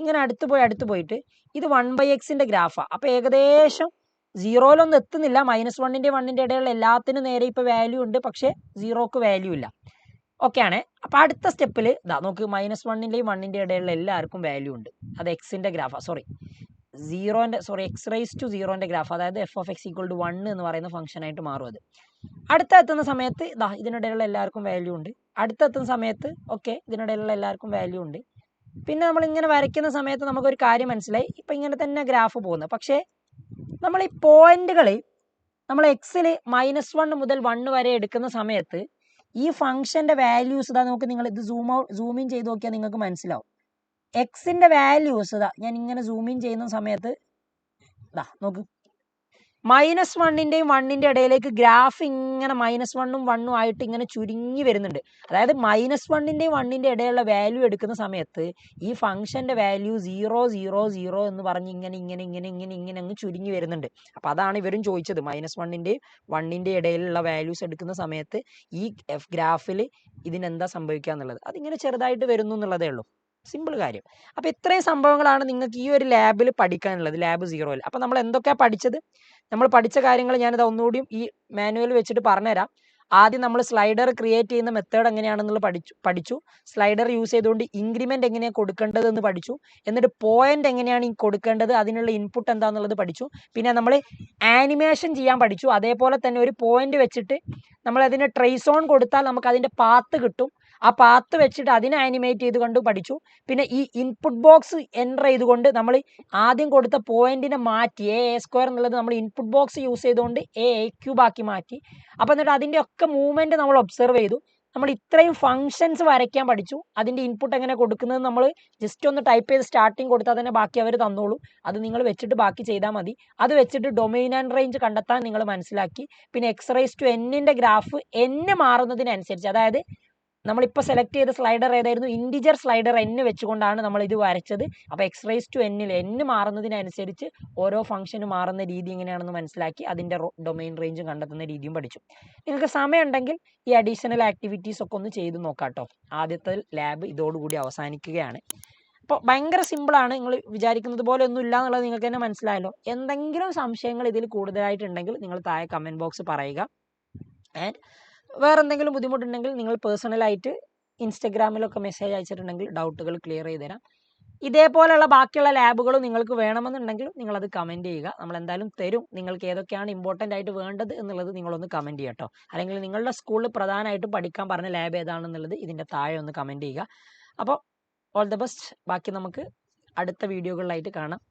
ഇങ്ങനെ അടുത്ത് പോയിട്ട് ഇത് 1/xൻ്റെ ഗ്രാഫാണ്. അപ്പോൾ ഏകദേശം 0ലൊന്നും എത്തുന്നില്ല. -1ൻ്റെയും 1ൻ്റെയും ഇടയിലുള്ള എല്ലാത്തിനും നേരെ ഇപ്പോൾ വാല്യൂ ഉണ്ട്, പക്ഷേ 0ക്ക് വാല്യൂ ഇല്ല. ഓക്കെ ആണ്. അപ്പോൾ അടുത്ത സ്റ്റെപ്പിൽ നോക്ക്, -1ൻ്റെയും 1ൻ്റെയും ഇടയിലുള്ള എല്ലാവർക്കും വാല്യൂ ഉണ്ട്. അത് എക്സിൻ്റെ ഗ്രാഫാണ്, എക്സ് റൈസ് ടു 0ൻ്റെ ഗ്രാഫ്. അതായത് f of x equal to 1 എന്ന് പറയുന്ന ഫംഗ്ഷനായിട്ട് മാറും അത്. അടുത്തെത്തുന്ന സമയത്ത് ഇതിനിടയിലുള്ള എല്ലാവർക്കും വാല്യൂ ഉണ്ട്. അടുത്തെത്തുന്ന സമയത്ത് ഇതിനിടയിലുള്ള എല്ലാവർക്കും വാല്യൂ ഉണ്ട്. പിന്നെ നമ്മൾ ഇങ്ങനെ വരയ്ക്കുന്ന സമയത്ത് നമുക്കൊരു കാര്യം മനസ്സിലായി, ഇപ്പം ഇങ്ങനെ തന്നെ ഗ്രാഫ് പോകുന്നത്. പക്ഷേ നമ്മൾ ഈ പോയിന്റുകൾ നമ്മൾ എക്സിൽ -1 മുതൽ 1 വരെ എടുക്കുന്ന സമയത്ത് ഈ ഫംഗ്ഷൻ്റെ വാല്യൂസ് നോക്ക്. നിങ്ങൾ ഇത് സൂം ഇൻ ചെയ്ത് നോക്കിയാൽ നിങ്ങൾക്ക് മനസ്സിലാവും. എക്സിൻ്റെ വാല്യൂസ് ഞാൻ ഇങ്ങനെ സൂം ഇൻ ചെയ്യുന്ന സമയത്ത് നോക്ക്, -1ന്റെയും 1ന്റെ ഇടയിലേക്ക് ഗ്രാഫ് ഇങ്ങനെ -1ഉം 1ഉം ആയിട്ട് ഇങ്ങനെ ചുരുങ്ങി വരുന്നുണ്ട്. അതായത് -1ന്റെയും 1ന്റെ ഇടയിലുള്ള വാല്യൂ എടുക്കുന്ന സമയത്ത് ഈ ഫംഗ്ഷന്റെ വാല്യൂ 0 0 0 എന്ന് പറഞ്ഞ് ഇങ്ങനെ അങ്ങ് ചുരുങ്ങി വരുന്നുണ്ട്. അപ്പോൾ അതാണ് ഇവരും ചോദിച്ചത്. -1ന്റെയും 1ന്റെ ഇടയിലുള്ള വാല്യൂസ് എടുക്കുന്ന സമയത്ത് ഈ ഗ്രാഫിൽ ഇതിനെന്താ സംഭവിക്കുക എന്നുള്ളത്. അതിങ്ങനെ ചെറുതായിട്ട് വരുന്നു എന്നുള്ളതേ ഉള്ളൂ. സിമ്പിൾ കാര്യം. അപ്പോൾ ഇത്രയും സംഭവങ്ങളാണ് നിങ്ങൾക്ക് ഈ ഒരു ലാബിൽ പഠിക്കാനുള്ളത്, ലാബ് 0ൽ. അപ്പോൾ നമ്മൾ എന്തൊക്കെയാണ് പഠിച്ചത്? നമ്മൾ പഠിച്ച കാര്യങ്ങൾ ഞാനിത് ഒന്നുകൂടിയും ഈ മാനുവൽ വെച്ചിട്ട് പറഞ്ഞുതരാം. ആദ്യം നമ്മൾ സ്ലൈഡർ ക്രിയേറ്റ് ചെയ്യുന്ന മെത്തേഡ് എങ്ങനെയാണെന്നുള്ളത് പഠിച്ചു. സ്ലൈഡർ യൂസ് ചെയ്തുകൊണ്ട് ഇൻക്രിമെന്റ് എങ്ങനെയാണ് കൊടുക്കേണ്ടതെന്ന് പഠിച്ചു. എന്നിട്ട് പോയിന്റ് എങ്ങനെയാണ് ഈ കൊടുക്കേണ്ടത്, അതിനുള്ള ഇൻപുട്ട് എന്താണെന്നുള്ളത് പഠിച്ചു. പിന്നെ നമ്മൾ ആനിമേഷൻ ചെയ്യാൻ പഠിച്ചു. അതേപോലെ തന്നെ ഒരു പോയിന്റ് വെച്ചിട്ട് നമ്മൾ അതിന് ട്രേസ് ഓൺ കൊടുത്താൽ നമുക്ക് അതിൻ്റെ പാത്ത് കിട്ടും. ആ പാത്ത് വെച്ചിട്ട് അതിനെ ആനിമേറ്റ് ചെയ്ത് കൊണ്ട് പഠിച്ചു. പിന്നെ ഈ ഇൻപുട്ട് ബോക്സ് എൻ്റർ ചെയ്തുകൊണ്ട് നമ്മൾ ആദ്യം കൊടുത്ത പോയിന്റിനെ മാറ്റി a² എന്നുള്ളത് നമ്മൾ ഇൻപുട്ട് ബോക്സ് യൂസ് ചെയ്തുകൊണ്ട് a³ ആക്കി മാറ്റി. അപ്പോൾ എന്നിട്ട് അതിൻ്റെ ഒക്കെ മൂവ്മെൻറ്റ് നമ്മൾ ഒബ്സർവ് ചെയ്തു. നമ്മൾ ഇത്രയും ഫങ്ഷൻസ് വരയ്ക്കാൻ പഠിച്ചു. അതിൻ്റെ ഇൻപുട്ട് എങ്ങനെ കൊടുക്കുന്നത് നമ്മൾ ജസ്റ്റ് ഒന്ന് ടൈപ്പ് ചെയ്ത് സ്റ്റാർട്ടിങ് കൊടുത്താൽ തന്നെ ബാക്കി അവർ തന്നോളൂ. അത് നിങ്ങൾ വെച്ചിട്ട് ബാക്കി ചെയ്താൽ മതി. അത് വെച്ചിട്ട് ഡൊമെയിൻ ആൻഡ് റേഞ്ച് കണ്ടെത്താൻ നിങ്ങൾ മനസ്സിലാക്കി. പിന്നെ x⁻n ഗ്രാഫ് n മാറുന്നതിനനുസരിച്ച്, അതായത് നമ്മളിപ്പോൾ സെലക്ട് ചെയ്ത സ്ലൈഡർ ഏതായിരുന്നു? ഇൻറ്റിജർ സ്ലൈഡർ n വെച്ചുകൊണ്ടാണ് നമ്മൾ ഇത് വരച്ചത്. അപ്പോൾ x⁻n n മാറുന്നതിനനുസരിച്ച് ഓരോ ഫംഗ്ഷന് മാറുന്ന രീതി എങ്ങനെയാണെന്ന് മനസ്സിലാക്കി അതിൻ്റെ ഡൊമെയിൻ റേഞ്ചും കണ്ടെത്തുന്ന രീതിയും പഠിച്ചു. നിങ്ങൾക്ക് സമയമുണ്ടെങ്കിൽ ഈ അഡീഷണൽ ആക്ടിവിറ്റീസ് ഒക്കെ ഒന്ന് ചെയ്ത് നോക്കാം കേട്ടോ. ആദ്യത്തെ ലാബ് ഇതോടുകൂടി അവസാനിക്കുകയാണ്. അപ്പോൾ ഭയങ്കര സിമ്പിളാണ്. നിങ്ങൾ വിചാരിക്കുന്നത് പോലെ ഒന്നും ഇല്ല എന്നുള്ളത് നിങ്ങൾക്ക് തന്നെ മനസ്സിലായല്ലോ. എന്തെങ്കിലും സംശയങ്ങൾ ഇതിൽ കൂടുതലായിട്ടുണ്ടെങ്കിൽ നിങ്ങൾ താഴെ കമൻറ്റ് ബോക്സ് പറയുക. ആൻഡ് വേറെ എന്തെങ്കിലും ബുദ്ധിമുട്ടുണ്ടെങ്കിൽ നിങ്ങൾ പേഴ്സണലായിട്ട് ഇൻസ്റ്റഗ്രാമിലൊക്കെ മെസ്സേജ് അയച്ചിട്ടുണ്ടെങ്കിൽ ഡൗട്ടുകൾ ക്ലിയർ ചെയ്ത് തരാം. ഇതേപോലെയുള്ള ബാക്കിയുള്ള ലാബുകളും നിങ്ങൾക്ക് വേണമെന്നുണ്ടെങ്കിൽ നിങ്ങളത് കമൻറ്റ് ചെയ്യുക. നമ്മൾ എന്തായാലും തരും. നിങ്ങൾക്ക് ഏതൊക്കെയാണ് ഇമ്പോർട്ടൻ്റ് ആയിട്ട് വേണ്ടത് എന്നുള്ളത് നിങ്ങളൊന്ന് കമൻറ്റ് ചെയ്യുക കേട്ടോ. അല്ലെങ്കിൽ നിങ്ങളുടെ സ്കൂളിൽ പ്രധാനമായിട്ടും പഠിക്കാൻ പറഞ്ഞ ലാബ് ഏതാണെന്നുള്ളത് ഇതിൻ്റെ താഴെ ഒന്ന് കമൻറ്റ് ചെയ്യുക. അപ്പോൾ ഓൾ ദ ബെസ്റ്റ്. ബാക്കി നമുക്ക് അടുത്ത വീഡിയോകളിലായിട്ട് കാണാം.